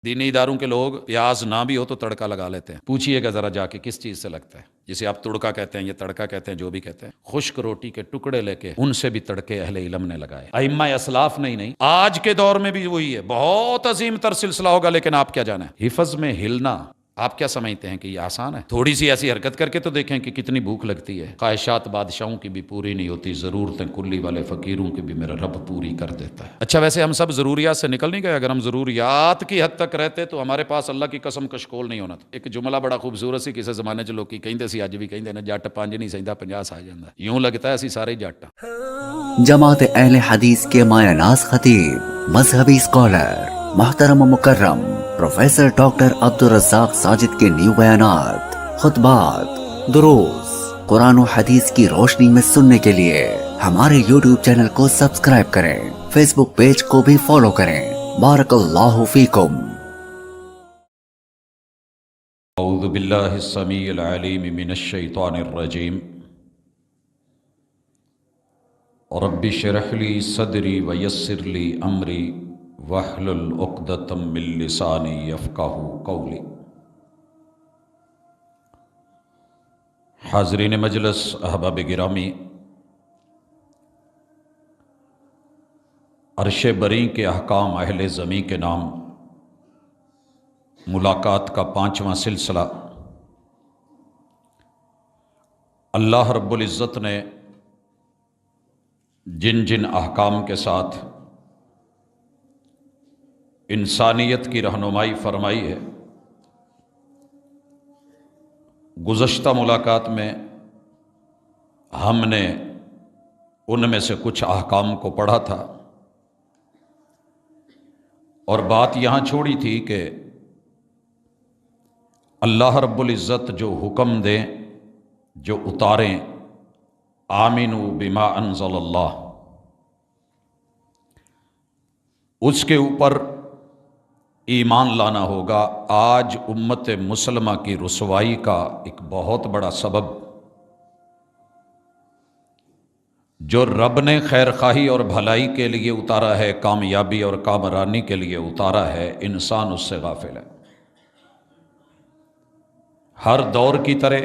دینی اداروں کے لوگ پیاز نہ بھی ہو تو تڑکا لگا لیتے ہیں. پوچھئے گا ذرا جا کے کس چیز سے لگتا ہے. جسے آپ تڑکا کہتے ہیں یا تڑکا کہتے ہیں جو بھی کہتے ہیں. خشک روٹی کے ٹکڑے لے کے ان سے بھی تڑکے اہل علم نے لگائے. ائمہ اسلاف نہیں آج کے دور میں بھی وہی ہے. بہت عظیم تر سلسلہ ہوگا لیکن آپ کیا جانا ہے. حفظ میں ہلنا آپ کیا سمجھتے ہیں کہ یہ آسان ہے؟ تھوڑی سی ایسی حرکت کر کے تو دیکھیں کہ کتنی بھوک لگتی ہے. خواہشات بادشاہوں کی بھی پوری نہیں ہوتی، ضرورتیں کلی والے فقیروں کی بھی میرا رب پوری کر دیتا ہے. اچھا ویسے ہم سب ضروریات سے نکل نہیں گئے؟ اگر ہم ضروریات کی حد تک رہتے تو ہمارے پاس اللہ کی قسم کشکول نہیں ہونا تھا. ایک جملہ بڑا خوبصورت سی کسی زمانے چ لوگ کہندے سی، اج بھی کہندے نے، جٹ 5 نہیں سہندا 50 سا جاندا. یوں لگتا ہے اسی سارے جٹ. جماعت اہل حدیث کے مایہ ناز خطیب، مذہبی اسکالر، محترم و مکرم پروفیسر ڈاکٹر عبدالرزاق ساجد کے نیو بیانات، خطبات، دروس قرآن و حدیث کی روشنی میں سننے کے لیے ہمارے یوٹیوب چینل کو سبسکرائب کریں، فیس بک پیج کو بھی فالو کریں. بارک اللہ فیکم. اعوذ باللہ السمیع العلیم من الشیطان الرجیم. رب اشرح لی صدری ویسر لی امری واحلل عقدۃ من لسانی یفقہوا قولی. حاضرین مجلس، احباب گرامی، عرش بری کے احکام اہل زمیں کے نام ملاقات کا 5واں سلسلہ اللہ رب العزت نے جن جن احکام کے ساتھ انسانیت کی رہنمائی فرمائی ہے، گزشتہ ملاقات میں ہم نے ان میں سے کچھ احکام کو پڑھا تھا اور بات یہاں چھوڑی تھی کہ اللہ رب العزت جو حکم دیں، جو اتاریں، آمنوا بما انزل اللہ، اس کے اوپر ایمان لانا ہوگا. آج امت مسلمہ کی رسوائی کا ایک بہت بڑا سبب جو رب نے خیر خواہی اور بھلائی کے لیے اتارا ہے، کامیابی اور کامرانی کے لیے اتارا ہے، انسان اس سے غافل ہے. ہر دور کی طرح،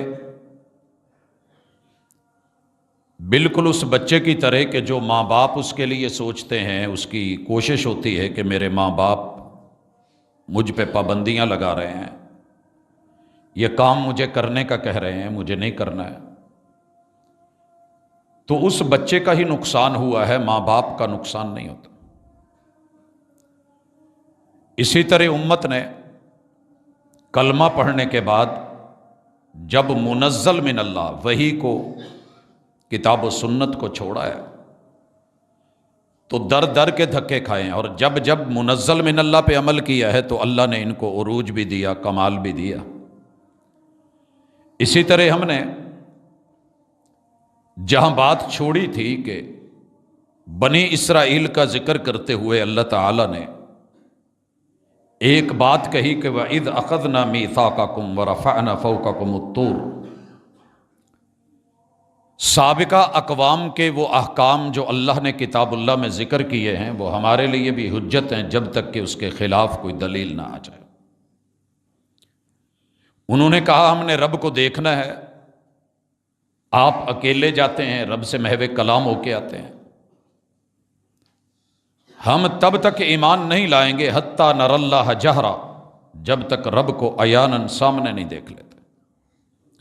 بالکل اس بچے کی طرح کہ جو ماں باپ اس کے لیے سوچتے ہیں، اس کی کوشش ہوتی ہے کہ میرے ماں باپ مجھ پہ پابندیاں لگا رہے ہیں، یہ کام مجھے کرنے کا کہہ رہے ہیں، مجھے نہیں کرنا ہے، تو اس بچے کا ہی نقصان ہوا ہے، ماں باپ کا نقصان نہیں ہوتا. اسی طرح امت نے کلمہ پڑھنے کے بعد جب منزل من اللہ وحی کو، کتاب و سنت کو چھوڑا ہے تو در در کے دھکے کھائے ہیں، اور جب جب منزل من اللہ پہ عمل کیا ہے تو اللہ نے ان کو عروج بھی دیا، کمال بھی دیا. اسی طرح ہم نے جہاں بات چھوڑی تھی کہ بنی اسرائیل کا ذکر کرتے ہوئے اللہ تعالیٰ نے ایک بات کہی کہ وَإِذْ أَخَذْنَا مِيثَاقَكُمْ وَرَفَعْنَا فَوْقَكُمُ الطُّورَ. سابقہ اقوام کے وہ احکام جو اللہ نے کتاب اللہ میں ذکر کیے ہیں وہ ہمارے لیے بھی حجت ہیں جب تک کہ اس کے خلاف کوئی دلیل نہ آ جائے. انہوں نے کہا ہم نے رب کو دیکھنا ہے. آپ اکیلے جاتے ہیں، رب سے محو کلام ہو کے آتے ہیں. ہم تب تک ایمان نہیں لائیں گے حتیٰ نر اللہ جہرا، جب تک رب کو عیاناً سامنے نہیں دیکھ لیتے.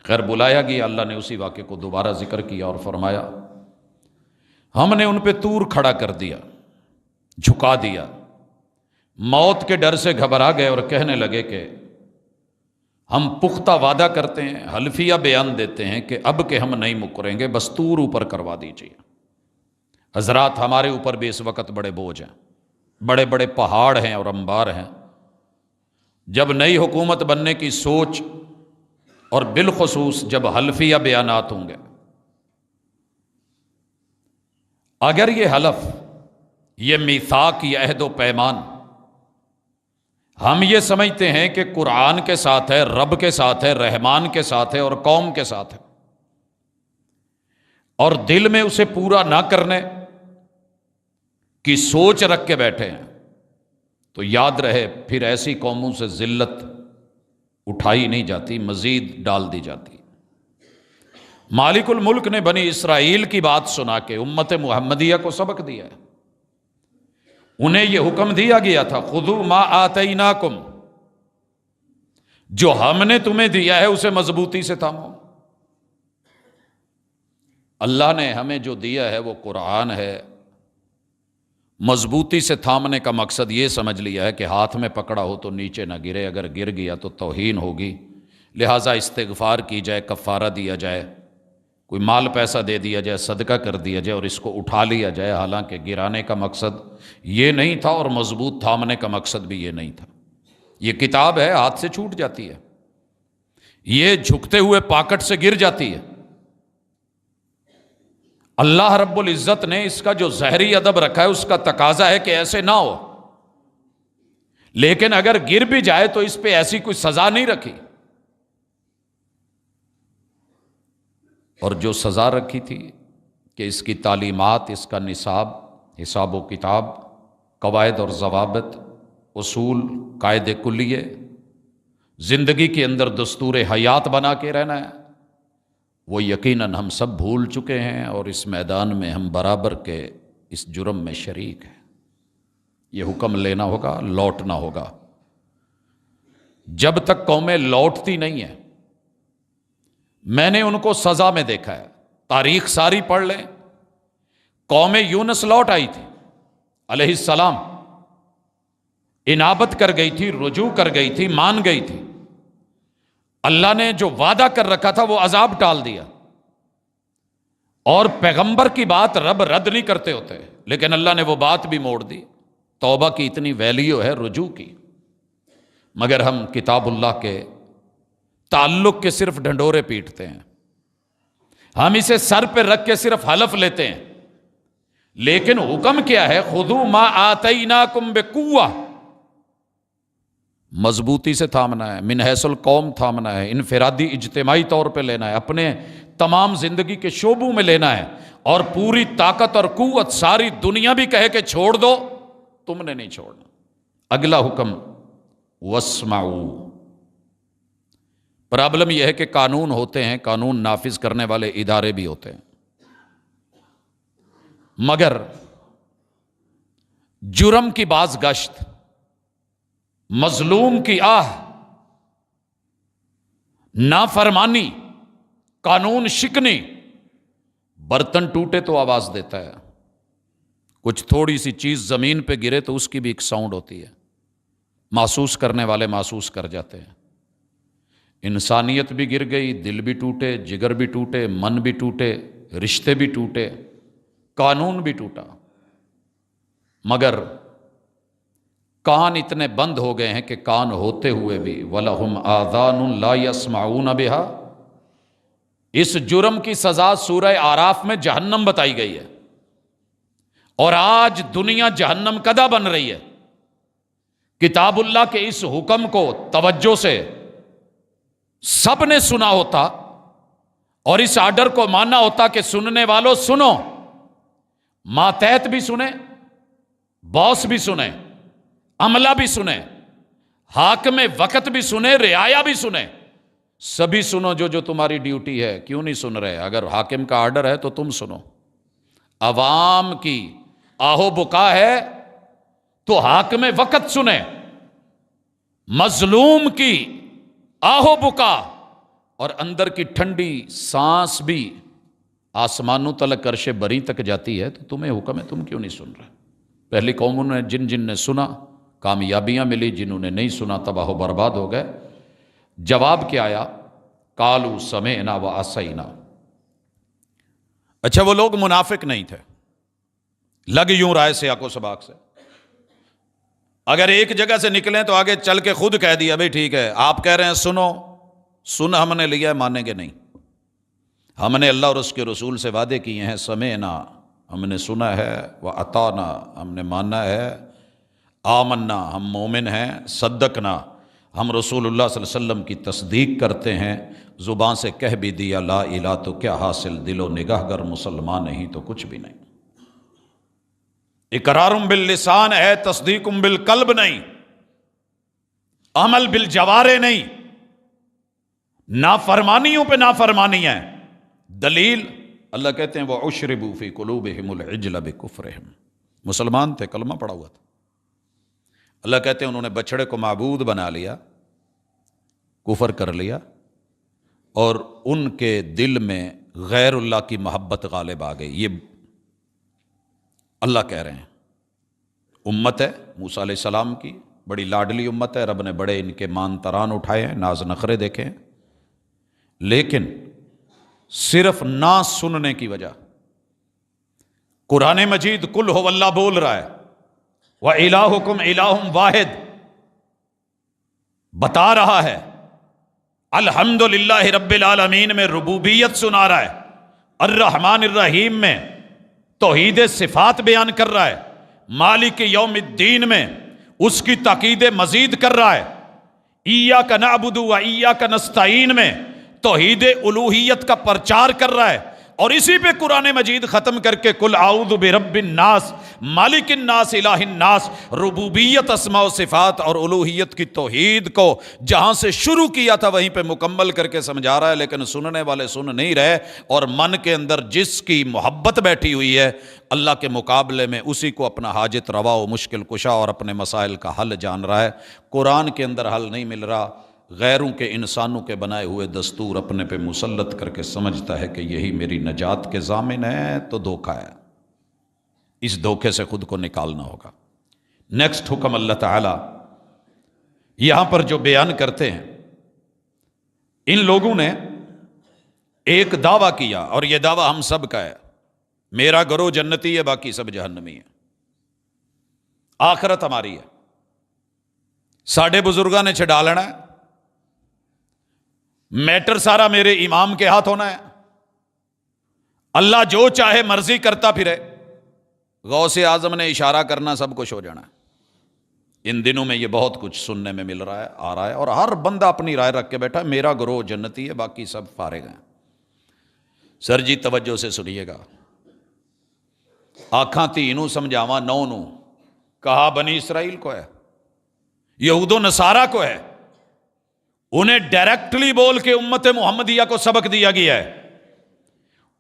خیر بلایا گیا، اللہ نے اسی واقعے کو دوبارہ ذکر کیا اور فرمایا ہم نے ان پہ طور کھڑا کر دیا، جھکا دیا. موت کے ڈر سے گھبرا گئے اور کہنے لگے کہ ہم پختہ وعدہ کرتے ہیں، حلفیہ بیان دیتے ہیں کہ اب کہ ہم نہیں مکریں گے، بس طور اوپر کروا دیجیے. حضرات ہمارے اوپر بھی اس وقت بڑے بوجھ ہیں، بڑے بڑے پہاڑ ہیں اور انبار ہیں. جب نئی حکومت بننے کی سوچ اور بالخصوص جب حلفیہ بیانات ہوں گے، اگر یہ حلف، یہ میثاق، یہ عہد و پیمان ہم یہ سمجھتے ہیں کہ قرآن کے ساتھ ہے، رب کے ساتھ ہے، رحمان کے ساتھ ہے اور قوم کے ساتھ ہے، اور دل میں اسے پورا نہ کرنے کی سوچ رکھ کے بیٹھے ہیں، تو یاد رہے پھر ایسی قوموں سے ذلت اٹھائی نہیں جاتی، مزید ڈال دی جاتی۔ مالک الملک نے بنی اسرائیل کی بات سنا کے امت محمدیہ کو سبق دیا ہے۔ انہیں یہ حکم دیا گیا تھا خذوا ما آتیناکم، جو ہم نے تمہیں دیا ہے اسے مضبوطی سے تھامو۔ اللہ نے ہمیں جو دیا ہے وہ قرآن ہے، مضبوطی سے تھامنے کا مقصد یہ سمجھ لیا ہے کہ ہاتھ میں پکڑا ہو تو نیچے نہ گرے، اگر گر گیا تو توہین ہوگی، لہٰذا استغفار کی جائے، کفارہ دیا جائے، کوئی مال پیسہ دے دیا جائے، صدقہ کر دیا جائے اور اس کو اٹھا لیا جائے، حالانکہ گرانے کا مقصد یہ نہیں تھا اور مضبوط تھامنے کا مقصد بھی یہ نہیں تھا۔ یہ کتاب ہے، ہاتھ سے چھوٹ جاتی ہے، یہ جھکتے ہوئے پاکٹ سے گر جاتی ہے۔ اللہ رب العزت نے اس کا جو ظاہری ادب رکھا ہے اس کا تقاضا ہے کہ ایسے نہ ہو، لیکن اگر گر بھی جائے تو اس پہ ایسی کوئی سزا نہیں رکھی، اور جو سزا رکھی تھی کہ اس کی تعلیمات، اس کا نصاب، حساب و کتاب، قواعد اور ضوابط، اصول، قاعدے کلیے، زندگی کے اندر دستور حیات بنا کے رہنا ہے، وہ یقیناً ہم سب بھول چکے ہیں، اور اس میدان میں ہم برابر کے اس جرم میں شریک ہیں۔ یہ حکم لینا ہوگا، لوٹنا ہوگا۔ جب تک قومیں لوٹتی نہیں ہیں، میں نے ان کو سزا میں دیکھا ہے، تاریخ ساری پڑھ لیں، قوم یونس لوٹ آئی تھی علیہ السلام، انابت کر گئی تھی، رجوع کر گئی تھی، مان گئی تھی، اللہ نے جو وعدہ کر رکھا تھا وہ عذاب ٹال دیا، اور پیغمبر کی بات رب رد نہیں کرتے ہوتے، لیکن اللہ نے وہ بات بھی موڑ دی۔ توبہ کی اتنی ویلیو ہے رجوع کی، مگر ہم کتاب اللہ کے تعلق کے صرف ڈھنڈورے پیٹتے ہیں، ہم اسے سر پہ رکھ کے صرف حلف لیتے ہیں، لیکن حکم کیا ہے؟ خذوا ما آتیناکم بقوہ، مضبوطی سے تھامنا ہے، من حیث القوم تھامنا ہے، انفرادی اجتماعی طور پہ لینا ہے، اپنے تمام زندگی کے شعبوں میں لینا ہے، اور پوری طاقت اور قوت، ساری دنیا بھی کہے کہ چھوڑ دو، تم نے نہیں چھوڑنا۔ اگلا حکم واسمعوا۔ پرابلم یہ ہے کہ قانون ہوتے ہیں، قانون نافذ کرنے والے ادارے بھی ہوتے ہیں، مگر جرم کی باز گشت، مظلوم کی آہ، نافرمانی، قانون شکنی، برتن ٹوٹے تو آواز دیتا ہے، کچھ تھوڑی سی چیز زمین پہ گرے تو اس کی بھی ایک ساؤنڈ ہوتی ہے، محسوس کرنے والے محسوس کر جاتے ہیں۔ انسانیت بھی گر گئی، دل بھی ٹوٹے، جگر بھی ٹوٹے، من بھی ٹوٹے، رشتے بھی ٹوٹے، قانون بھی ٹوٹا، مگر کان اتنے بند ہو گئے ہیں کہ کان ہوتے ہوئے بھی وَلَهُمْ آذَانٌ لَا يَسْمَعُونَ بِهَا، اس جرم کی سزا سورہ اعراف میں جہنم بتائی گئی ہے، اور آج دنیا جہنم کدہ بن رہی ہے۔ کتاب اللہ کے اس حکم کو توجہ سے سب نے سنا ہوتا اور اس آرڈر کو ماننا ہوتا کہ سننے والوں سنو، ماتحت بھی سنیں، باس بھی سنیں، عملہ بھی سنیں، حاکم وقت بھی سنیں، رعایا بھی سنیں، سبھی سنو جو تمہاری ڈیوٹی ہے۔ کیوں نہیں سن رہے؟ اگر حاکم کا آرڈر ہے تو تم سنو، عوام کی آہو بکا ہے تو حاکم وقت سنیں، مظلوم کی آہو بکا اور اندر کی ٹھنڈی سانس بھی آسمانوں تلک عرش بری تک جاتی ہے، تو تمہیں حکم ہے، تم کیوں نہیں سن رہے؟ پہلی قوموں نے جن نے سنا کامیابیاں ملی، جنہوں نے نہیں سنا تباہ و برباد ہو گئے۔ جواب کیا آیا؟ قالوا سمعنا وعصینا۔ اچھا، وہ لوگ منافق نہیں تھے، لگ یوں رائے سیاق و سباق سے، اگر ایک جگہ سے نکلیں تو آگے چل کے خود کہہ دیا بھئی ٹھیک ہے، آپ کہہ رہے ہیں سنو، سن ہم نے لیا ہے، مانیں گے نہیں، ہم نے اللہ اور اس کے رسول سے وعدے کیے ہیں، سمعنا ہم نے سنا ہے، واطعنا ہم نے ماننا ہے، آمنا ہم مومن ہیں، صدقنا ہم رسول اللہ صلی اللہ علیہ وسلم کی تصدیق کرتے ہیں، زبان سے کہہ بھی دیا لا الہ تو کیا حاصل، دل و نگاہ گر مسلمان نہیں تو کچھ بھی نہیں۔ اقرارم باللسان ہے، تصدیقم بالقلب نہیں، عمل بالجوارح نہیں، نافرمانیوں پہ نافرمانی ہے۔ دلیل اللہ کہتے ہیں وَأُشْرِبُوا فِي قُلُوبِهِمُ الْعِجْلَ بِكُفْرِهِمْ، مسلمان تھے، کلمہ پڑھا ہوا تھا، اللہ کہتے ہیں انہوں نے بچڑے کو معبود بنا لیا، کفر کر لیا، اور ان کے دل میں غیر اللہ کی محبت غالب آ گئی۔ یہ اللہ کہہ رہے ہیں، امت ہے موسیٰ علیہ السلام کی، بڑی لاڈلی امت ہے، رب نے بڑے ان کے مان تران اٹھائے ہیں، ناز نخرے دیکھے ہیں، لیکن صرف نہ سننے کی وجہ قرآن مجید قل ہو اللہ بول رہا ہے وَإِلَٰهُكُمْ إِلَٰهٌ واحد بتا رہا ہے، الحمدللہ رب العالمین میں ربوبیت سنا رہا ہے، الرحمن الرحیم میں توحید صفات بیان کر رہا ہے، مالک یوم الدین میں اس کی تاکید مزید کر رہا ہے، ایاک نعبد و ایاک نستعین میں توحید الوہیت کا پرچار کر رہا ہے، اور اسی پہ قرآن مجید ختم کر کے قل اعوذ برب الناس مالک الناس الہ الناس، ربوبیت اسماء و صفات اور الوہیت کی توحید کو جہاں سے شروع کیا تھا وہیں پہ مکمل کر کے سمجھا رہا ہے، لیکن سننے والے سن نہیں رہے، اور من کے اندر جس کی محبت بیٹھی ہوئی ہے اللہ کے مقابلے میں اسی کو اپنا حاجت روا و مشکل کشا اور اپنے مسائل کا حل جان رہا ہے۔ قرآن کے اندر حل نہیں مل رہا، غیروں کے انسانوں کے بنائے ہوئے دستور اپنے پہ مسلط کر کے سمجھتا ہے کہ یہی میری نجات کے ضامن ہے، تو دھوکہ ہے، اس دھوکے سے خود کو نکالنا ہوگا۔ نیکسٹ حکم اللہ تعالی یہاں پر جو بیان کرتے ہیں، ان لوگوں نے ایک دعویٰ کیا، اور یہ دعویٰ ہم سب کا ہے، میرا گروہ جنتی ہے باقی سب جہنمی ہے، آخرت ہماری ہے، ساڑھے بزرگاں نے چھڈا لینا ہے، میٹر سارا میرے امام کے ہاتھ ہونا ہے، اللہ جو چاہے مرضی کرتا پھرے، غوث اعظم نے اشارہ کرنا سب کچھ ہو جانا ہے۔ ان دنوں میں یہ بہت کچھ سننے میں مل رہا ہے، آ رہا ہے، اور ہر بندہ اپنی رائے رکھ کے بیٹھا، میرا گروہ جنتی ہے باقی سب فارغ ہیں۔ سر جی توجہ سے سنیے گا، آکھاں تینوں سمجھاواں نو نو، کہا بنی اسرائیل کو ہے، یہود و نصارہ کو ہے، انہیں ڈائریکٹلی بول کے امت محمدیہ کو سبق دیا گیا ہے۔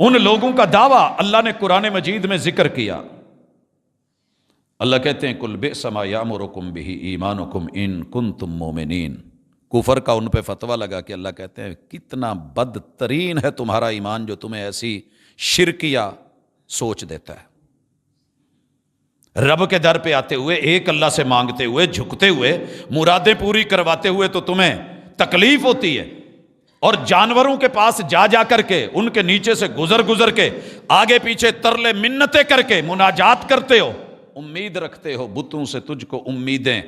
ان لوگوں کا دعویٰ اللہ نے قرآن مجید میں ذکر کیا، اللہ کہتے ہیں قُلْ بِئْسَ مَا يَأْمُرُكُمْ بِهِ ایمانکم ان کنتم مومنین۔ کفر کا ان پہ فتویٰ لگا کہ اللہ کہتے ہیں کتنا بدترین ہے تمہارا ایمان جو تمہیں ایسی شرکیہ سوچ دیتا ہے، رب کے در پہ آتے ہوئے، ایک اللہ سے مانگتے ہوئے، جھکتے ہوئے، مرادیں پوری کرواتے ہوئے تو تمہیں تکلیف ہوتی ہے، اور جانوروں کے پاس جا جا کر کے، ان کے نیچے سے گزر کے، آگے پیچھے ترلے منتیں کر کے مناجات کرتے ہو، امید رکھتے ہو بتوں سے تجھ کو امیدیں،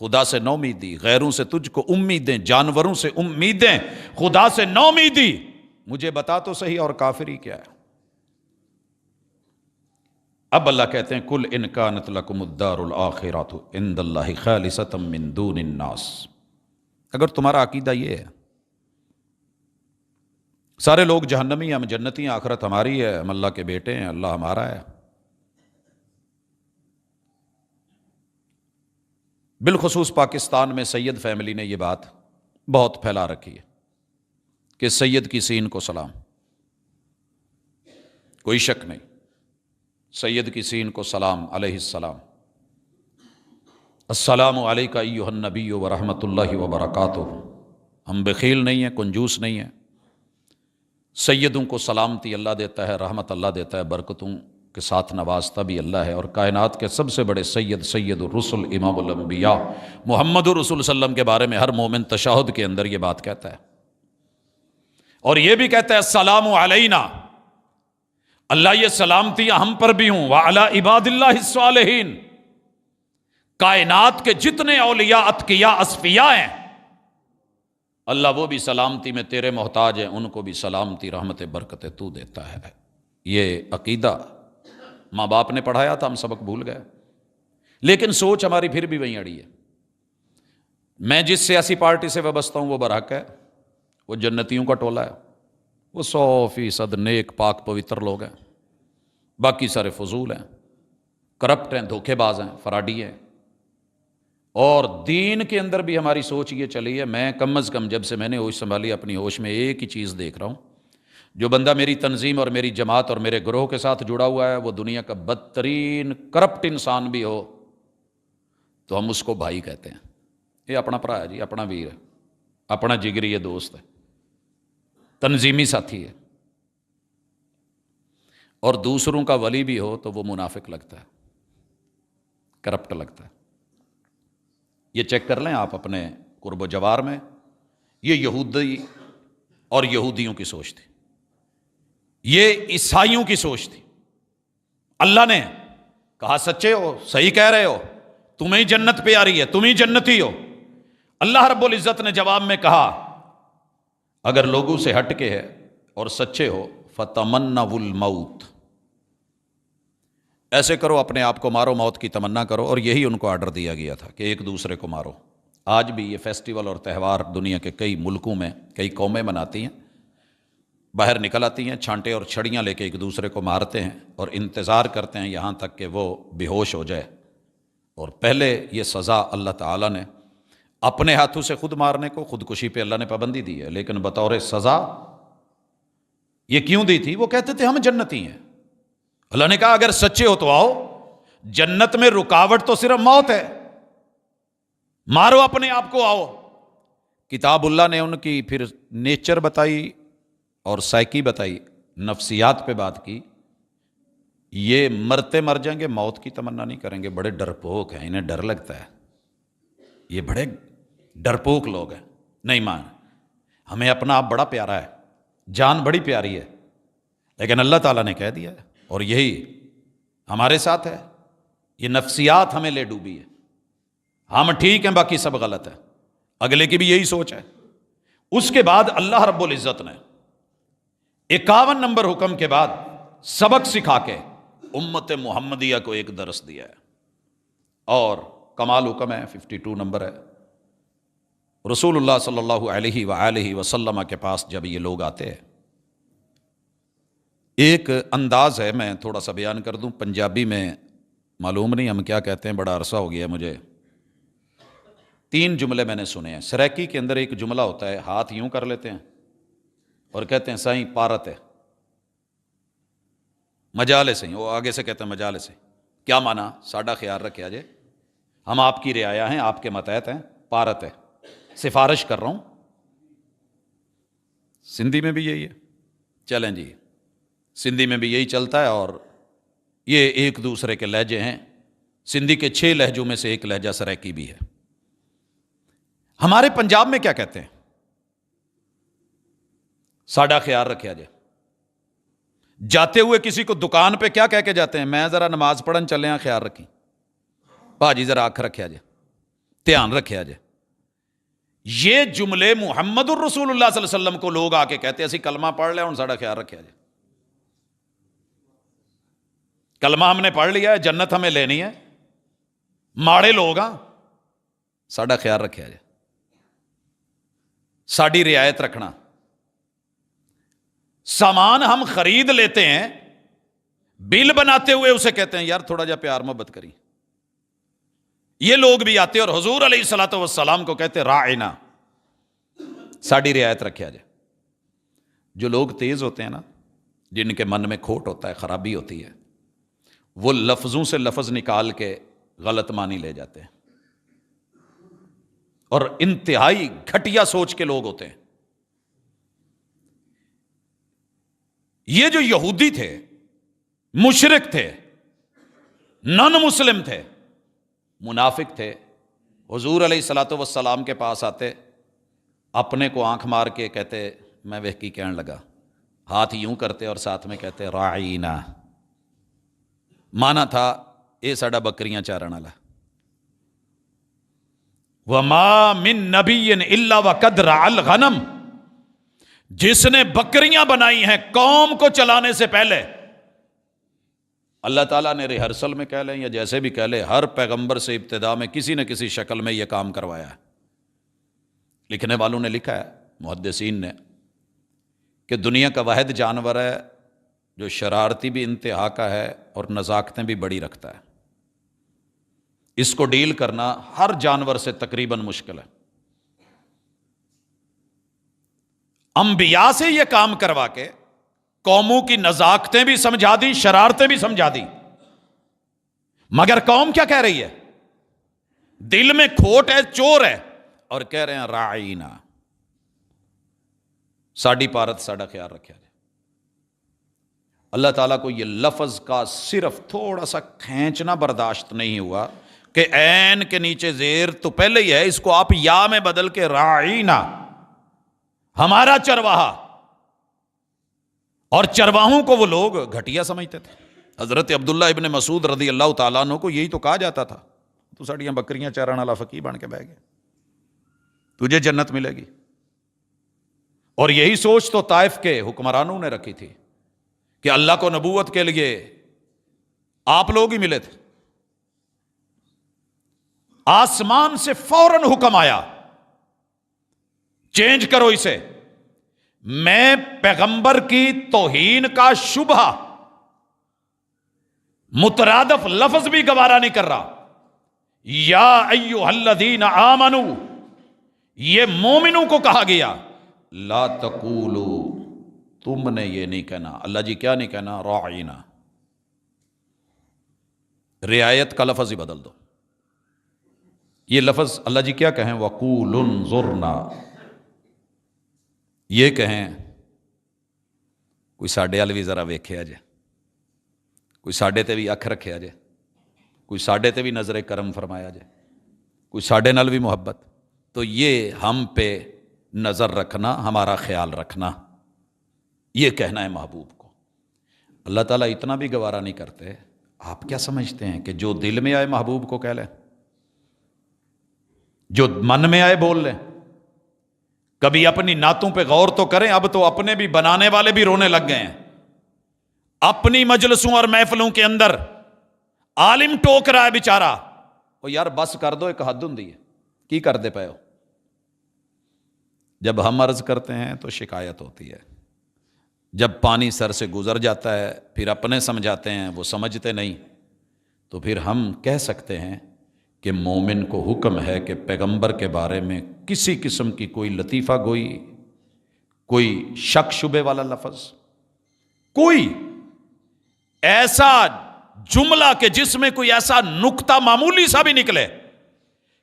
خدا سے نو امیدی، غیروں سے تجھ کو امیدیں، جانوروں سے امیدیں، خدا سے نو امیدی، مجھے بتا تو صحیح اور کافری کیا ہے۔ اب اللہ کہتے ہیں کل ان کانت لکم الدار الآخرۃ عند اللہ خالصۃ من دون الناس، اگر تمہارا عقیدہ یہ ہے سارے لوگ جہنمی ہیں، ہم جنتی ہیں، آخرت ہماری ہے، ہم اللہ کے بیٹے ہیں، اللہ ہمارا ہے، بالخصوص پاکستان میں سید فیملی نے یہ بات بہت پھیلا رکھی ہے کہ سید کی سین کو سلام، کوئی شک نہیں، سید کی سین کو سلام، علیہ السلام، السلام علیکہ ایہا النبی ورحمۃ اللہ وبرکاتہ۔ ہم بخیل نہیں ہیں، کنجوس نہیں ہیں، سیدوں کو سلامتی اللہ دیتا ہے، رحمت اللہ دیتا ہے، برکتوں کے ساتھ نوازتا بھی اللہ ہے، اور کائنات کے سب سے بڑے سید الرسل امام الانبیاء محمد رسول صلی اللہ علیہ وسلم کے بارے میں ہر مومن تشہد کے اندر یہ بات کہتا ہے، اور یہ بھی کہتا ہے السلام علینا، اللہ یہ سلامتیاں ہم پر بھی ہوں، وعلی عباد اللہ الصالحین، کائنات کے جتنے اولیاء اتقیاء اصفیاء ہیں اللہ وہ بھی سلامتی میں تیرے محتاج ہیں، ان کو بھی سلامتی رحمت برکت تو دیتا ہے۔ یہ عقیدہ ماں باپ نے پڑھایا تھا، ہم سبق بھول گئے، لیکن سوچ ہماری پھر بھی وہیں اڑی ہے۔ میں جس سیاسی پارٹی سے وابستہ ہوں وہ برحق ہے، وہ جنتیوں کا ٹولہ ہے، وہ 100% نیک پاک پوتر لوگ ہیں، باقی سارے فضول ہیں، کرپٹ ہیں، دھوکے باز ہیں، فراڈی ہیں. اور دین کے اندر بھی ہماری سوچ یہ چلی ہے. میں کم از کم جب سے میں نے ہوش سنبھالی اپنی ہوش میں ایک ہی چیز دیکھ رہا ہوں، جو بندہ میری تنظیم اور میری جماعت اور میرے گروہ کے ساتھ جڑا ہوا ہے وہ دنیا کا بدترین کرپٹ انسان بھی ہو تو ہم اس کو بھائی کہتے ہیں. یہ اپنا بھرا ہے جی، اپنا ویر ہے، اپنا جگری دوست ہے، تنظیمی ساتھی ہے. اور دوسروں کا ولی بھی ہو تو وہ منافق لگتا ہے، کرپٹ لگتا ہے. یہ چیک کر لیں آپ اپنے قرب و جوار میں. یہ یہودی اور یہودیوں کی سوچ تھی، یہ عیسائیوں کی سوچ تھی. اللہ نے کہا سچے ہو، صحیح کہہ رہے ہو، تمہیں جنت پہ آ رہی ہے، تم ہی جنتی ہو. اللہ رب العزت نے جواب میں کہا اگر لوگوں سے ہٹ کے ہے اور سچے ہو فَتَمَنَّوُا الْمَوْتِ، ایسے کرو اپنے آپ کو مارو، موت کی تمنا کرو. اور یہی ان کو آرڈر دیا گیا تھا کہ ایک دوسرے کو مارو. آج بھی یہ فیسٹیول اور تہوار دنیا کے کئی ملکوں میں کئی قومیں مناتی ہیں. باہر نکل آتی ہیں چھانٹے اور چھڑیاں لے کے ایک دوسرے کو مارتے ہیں اور انتظار کرتے ہیں یہاں تک کہ وہ بے ہوش ہو جائے. اور پہلے یہ سزا اللہ تعالیٰ نے اپنے ہاتھوں سے خود مارنے کو، خودکشی پہ اللہ نے پابندی دی ہے، لیکن بطور سزا یہ کیوں دی تھی؟ وہ کہتے تھے ہم جنتی ہیں. اللہ نے کہا اگر سچے ہو تو آؤ، جنت میں رکاوٹ تو صرف موت ہے، مارو اپنے آپ کو، آؤ. کتاب اللہ نے ان کی پھر نیچر بتائی اور سائیکی بتائی، نفسیات پہ بات کی. یہ مرتے مر جائیں گے، موت کی تمنا نہیں کریں گے، بڑے ڈرپوک ہیں، انہیں ڈر لگتا ہے، یہ بڑے ڈرپوک لوگ ہیں. نہیں مان، ہمیں اپنا آپ بڑا پیارا ہے، جان بڑی پیاری ہے، لیکن اللہ تعالیٰ نے کہہ دیا ہے اور یہی ہمارے ساتھ ہے. یہ نفسیات ہمیں لے ڈوبی ہے، ہم ٹھیک ہیں باقی سب غلط ہے. اگلے کی بھی یہی سوچ ہے. اس کے بعد اللہ رب العزت نے 51 نمبر حکم کے بعد سبق سکھا کے امت محمدیہ کو ایک درس دیا ہے. اور کمال حکم ہے، 52 نمبر ہے. رسول اللہ صلی اللہ علیہ وآلہ وسلم کے پاس جب یہ لوگ آتے ہیں، ایک انداز ہے، میں تھوڑا سا بیان کر دوں. پنجابی میں معلوم نہیں ہم کیا کہتے ہیں، بڑا عرصہ ہو گیا مجھے. 3 جملے میں نے سنے ہیں. سریکی کے اندر ایک جملہ ہوتا ہے، ہاتھ یوں کر لیتے ہیں اور کہتے ہیں سائیں پارت ہے، مجالے سے، وہ آگے سے کہتے ہیں مجالے سے. کیا معنی؟ ساڈا خیال رکھے جے، ہم آپ کی رعایا ہیں، آپ کے ماتحت ہیں، پارت ہے، سفارش کر رہا ہوں. سندھی میں بھی یہی ہے، چلیں جی، سندھی میں بھی یہی چلتا ہے. اور یہ ایک دوسرے کے لہجے ہیں. سندھی کے 6 لہجوں میں سے ایک لہجہ سریکی بھی ہے. ہمارے پنجاب میں کیا کہتے ہیں؟ ساڈا خیال رکھیا جائے. جاتے ہوئے کسی کو دکان پہ کیا کہہ کے جاتے ہیں؟ میں ذرا نماز پڑھن چلے ہیں، خیال رکھی باجی، ذرا آنکھ رکھیا جائے، دھیان رکھیا جائے. یہ جملے محمد الرسول اللہ صلی اللہ علیہ وسلم کو لوگ آ کے کہتے ہیں اسی کلمہ پڑھ لیا، ہوں ساڈا خیال رکھیا جائے. کلمہ ہم نے پڑھ لیا ہے، جنت ہمیں لینی ہے، ماڑے لوگ ہاں، ساڈا خیال رکھیا جائے، ساڈی رعایت رکھنا. سامان ہم خرید لیتے ہیں، بل بناتے ہوئے اسے کہتے ہیں یار تھوڑا جا پیار محبت کری. یہ لوگ بھی آتے اور حضور علیہ الصلوۃ والسلام کو کہتے راعنا، ساڈی رعایت رکھیا جائے. جو لوگ تیز ہوتے ہیں نا، جن کے من میں کھوٹ ہوتا ہے، خرابی ہوتی ہے، وہ لفظوں سے لفظ نکال کے غلط معنی لے جاتے ہیں، اور انتہائی گھٹیا سوچ کے لوگ ہوتے ہیں. یہ جو یہودی تھے، مشرک تھے، نان مسلم تھے، منافق تھے، حضور علیہ الصلوۃ والسلام کے پاس آتے، اپنے کو آنکھ مار کے کہتے میں وہکی کہنے لگا، ہاتھ یوں کرتے اور ساتھ میں کہتے راعینا. مانا تھا اے ساڈا بکریاں چارن والا. وما من نبی الا وقد رعى الغنم، جس نے بکریاں بنائی ہیں قوم کو چلانے سے پہلے. اللہ تعالیٰ نے ریہرسل میں کہہ لیں یا جیسے بھی کہہ لیں، ہر پیغمبر سے ابتدا میں کسی نہ کسی شکل میں یہ کام کروایا ہے. لکھنے والوں نے لکھا ہے، محدثین نے، کہ دنیا کا واحد جانور ہے جو شرارتی بھی انتہا کا ہے اور نزاکتیں بھی بڑی رکھتا ہے. اس کو ڈیل کرنا ہر جانور سے تقریباً مشکل ہے. انبیاء سے یہ کام کروا کے قوموں کی نزاکتیں بھی سمجھا دی، شرارتیں بھی سمجھا دی، مگر قوم کیا کہہ رہی ہے؟ دل میں کھوٹ ہے، چور ہے، اور کہہ رہے ہیں راعینا، ساڈی پارت ساڈا خیال رکھا جائے. اللہ تعالیٰ کو یہ لفظ کا صرف تھوڑا سا کھینچنا برداشت نہیں ہوا کہ عین کے نیچے زیر تو پہلے ہی ہے، اس کو آپ یا میں بدل کے راعینا، ہمارا چرواہا. اور چرواہوں کو وہ لوگ گھٹیا سمجھتے تھے. حضرت عبداللہ ابن مسعود رضی اللہ تعالیٰ عنہ کو یہی تو کہا جاتا تھا، تو ساڑیاں بکریاں چاران والا فقیر بن کے بہ گئے، تجھے جنت ملے گی. اور یہی سوچ تو طائف کے حکمرانوں نے رکھی تھی کہ اللہ کو نبوت کے لیے آپ لوگ ہی ملے تھے. آسمان سے فوراً حکم آیا، چینج کرو اسے، میں پیغمبر کی توہین کا شبہ مترادف لفظ بھی گوارا نہیں کر رہا. یا ایھا الذین آمنوا، یہ مومنوں کو کہا گیا، لا تقولوا، تم نے یہ نہیں کہنا. اللہ جی کیا نہیں کہنا؟ راعینا. رعایت کا لفظ ہی بدل دو. یہ لفظ اللہ جی کیا کہیں؟ وقولوا انظرنا، یہ کہیں کوئی ساڈے ال بھی ذرا ویکھیا جے، کوئی ساڈے تے بھی اکھ رکھیا جے، کوئی ساڈے تے بھی نظر کرم فرمایا جے، کوئی ساڈے نال بھی محبت. تو یہ ہم پہ نظر رکھنا، ہمارا خیال رکھنا، یہ کہنا ہے محبوب کو. اللہ تعالیٰ اتنا بھی گوارا نہیں کرتے. آپ کیا سمجھتے ہیں کہ جو دل میں آئے محبوب کو کہہ لیں، جو من میں آئے بول لیں؟ کبھی اپنی نعتوں پہ غور تو کریں. اب تو اپنے بھی بنانے والے بھی رونے لگ گئے ہیں. اپنی مجلسوں اور محفلوں کے اندر عالم ٹوک رہا ہے بیچارہ، وہ یار بس کر دو، ایک حد ہوندی ہے، کی کر دے پئے ہو. جب ہم عرض کرتے ہیں تو شکایت ہوتی ہے، جب پانی سر سے گزر جاتا ہے پھر اپنے سمجھاتے ہیں، وہ سمجھتے نہیں، تو پھر ہم کہہ سکتے ہیں کہ مومن کو حکم ہے کہ پیغمبر کے بارے میں کسی قسم کی کوئی لطیفہ گوئی، کوئی شک شبے والا لفظ، کوئی ایسا جملہ کہ جس میں کوئی ایسا نکتہ معمولی سا بھی نکلے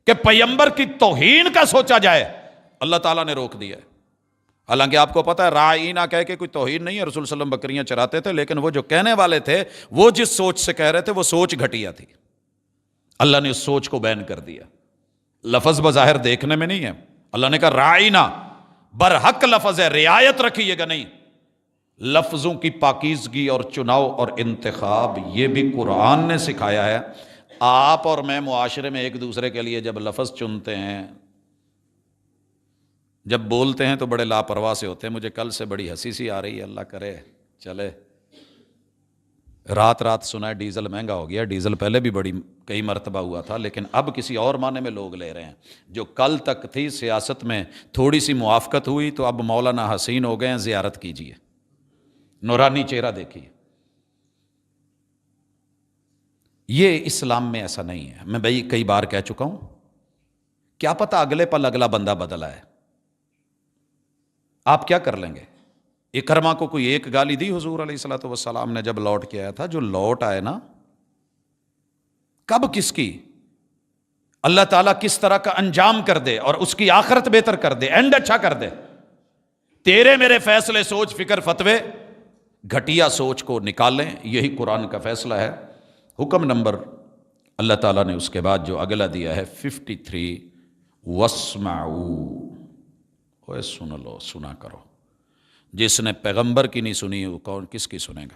کہ پیغمبر کی توہین کا سوچا جائے، اللہ تعالیٰ نے روک دیا ہے. حالانکہ آپ کو پتہ ہے راعینا کہہ کے کوئی توہین نہیں ہے، رسول صلی اللہ علیہ وسلم بکریاں چراتے تھے، لیکن وہ جو کہنے والے تھے وہ جس سوچ سے کہہ رہے تھے وہ سوچ گھٹیا تھی. اللہ نے اس سوچ کو بیان کر دیا. لفظ بظاہر دیکھنے میں نہیں ہے، اللہ نے کہا راعینا، برحق لفظ ہے، رعایت رکھیے گا. نہیں، لفظوں کی پاکیزگی اور چناؤ اور انتخاب یہ بھی قرآن نے سکھایا ہے. آپ اور میں معاشرے میں ایک دوسرے کے لیے جب لفظ چنتے ہیں، جب بولتے ہیں تو بڑے لاپرواہ سے ہوتے ہیں. مجھے کل سے بڑی ہنسی سی آ رہی ہے، اللہ کرے چلے. رات سنا ہے ڈیزل مہنگا ہو گیا. ڈیزل پہلے بھی بڑی کئی مرتبہ ہوا تھا، لیکن اب کسی اور معنی میں لوگ لے رہے ہیں. جو کل تک تھی سیاست میں تھوڑی سی موافقت ہوئی تو اب مولانا حسین ہو گئے ہیں، زیارت کیجیے، نورانی چہرہ دیکھیے. یہ اسلام میں ایسا نہیں ہے. میں بھائی کئی بار کہہ چکا ہوں، کیا پتہ اگلے پل اگلا بندہ بدلا ہے، آپ کیا کر لیں گے؟ اکرما کو کوئی ایک گالی دی حضور علیہ الصلوۃ والسلام نے جب لوٹ کے آیا تھا؟ جو لوٹ آئے نا، کب کس کی اللہ تعالیٰ کس طرح کا انجام کر دے اور اس کی آخرت بہتر کر دے، اینڈ اچھا کر دے. تیرے میرے فیصلے، سوچ، فکر، فتوے گھٹیا سوچ کو نکالیں، یہی قرآن کا فیصلہ ہے. حکم نمبر اللہ تعالیٰ نے اس کے بعد جو اگلا دیا ہے 53، وَاسْمَعُوا، اوے سن لو، سنا کرو. جس نے پیغمبر کی نہیں سنی وہ کون کس کی سنے گا؟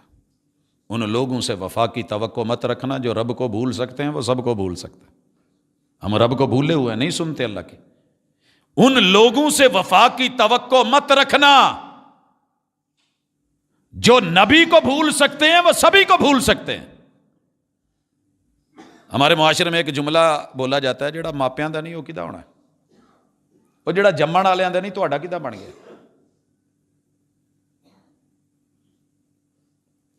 ان لوگوں سے وفا کی توقع مت رکھنا جو رب کو بھول سکتے ہیں، وہ سب کو بھول سکتے ہیں. ہم رب کو بھولے ہوئے نہیں سنتے اللہ کی. ان لوگوں سے وفا کی توقع مت رکھنا جو نبی کو بھول سکتے ہیں، وہ سبھی کو بھول سکتے ہیں. ہمارے معاشرے میں ایک جملہ بولا جاتا ہے، جڑا ماپیاں دا نہیں وہ کدا ہونا ہے، وہ جڑا جمن والے دا نہیں تہاڈا کدا بن گیا.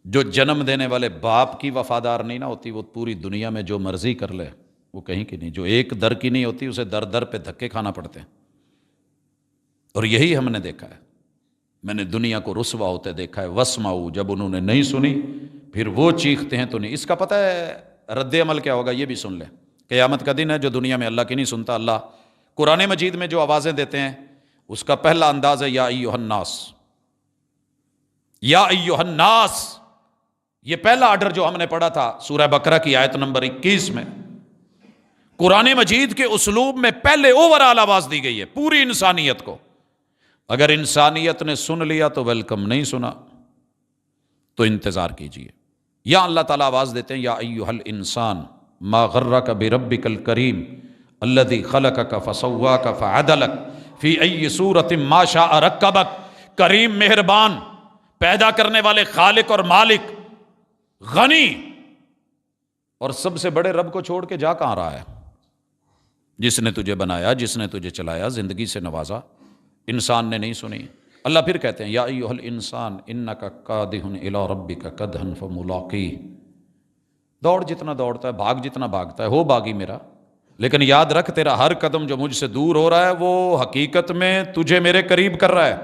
جو جنم دینے والے باپ کی وفادار نہیں نہ ہوتی، وہ پوری دنیا میں جو مرضی کر لے وہ کہیں کی نہیں. جو ایک در کی نہیں ہوتی اسے در در پہ دھکے کھانا پڑتے ہیں. اور یہی ہم نے دیکھا ہے. میں نے دنیا کو رسوا ہوتے دیکھا ہے. وسمعوا، جب انہوں نے نہیں سنی پھر وہ چیختے ہیں تو نہیں. اس کا پتہ ہے رد عمل کیا ہوگا؟ یہ بھی سن لیں. قیامت کا دن ہے جو دنیا میں اللہ کی نہیں سنتا. اللہ قرآن مجید میں جو آوازیں دیتے ہیں اس کا پہلا انداز ہے یا ایھا الناس. یا ایھا الناس، یہ پہلا آرڈر جو ہم نے پڑھا تھا سورہ بقرہ کی آیت نمبر 21 میں. قرآن مجید کے اسلوب میں پہلے اوورآل آواز دی گئی ہے پوری انسانیت کو. اگر انسانیت نے سن لیا تو ویلکم، نہیں سنا تو انتظار کیجئے. یا اللہ تعالیٰ آواز دیتے ہیں یا ایھا الانسان ما غرک بربک الکریم الذی خلقک فسواک فعدلک فی ای صورت ما شاء رکبک. کریم، مہربان، پیدا کرنے والے خالق اور مالک، غنی اور سب سے بڑے رب کو چھوڑ کے جا کہاں رہا ہے؟ جس نے تجھے بنایا، جس نے تجھے چلایا، زندگی سے نوازا. انسان نے نہیں سنی. اللہ پھر کہتے ہیں یا ایھا الانسان انک کادح الی ربک کدحا فملاقیہ. دوڑ جتنا دوڑتا ہے، بھاگ جتنا بھاگتا ہے، ہو باغی میرا، لیکن یاد رکھ تیرا ہر قدم جو مجھ سے دور ہو رہا ہے وہ حقیقت میں تجھے میرے قریب کر رہا ہے.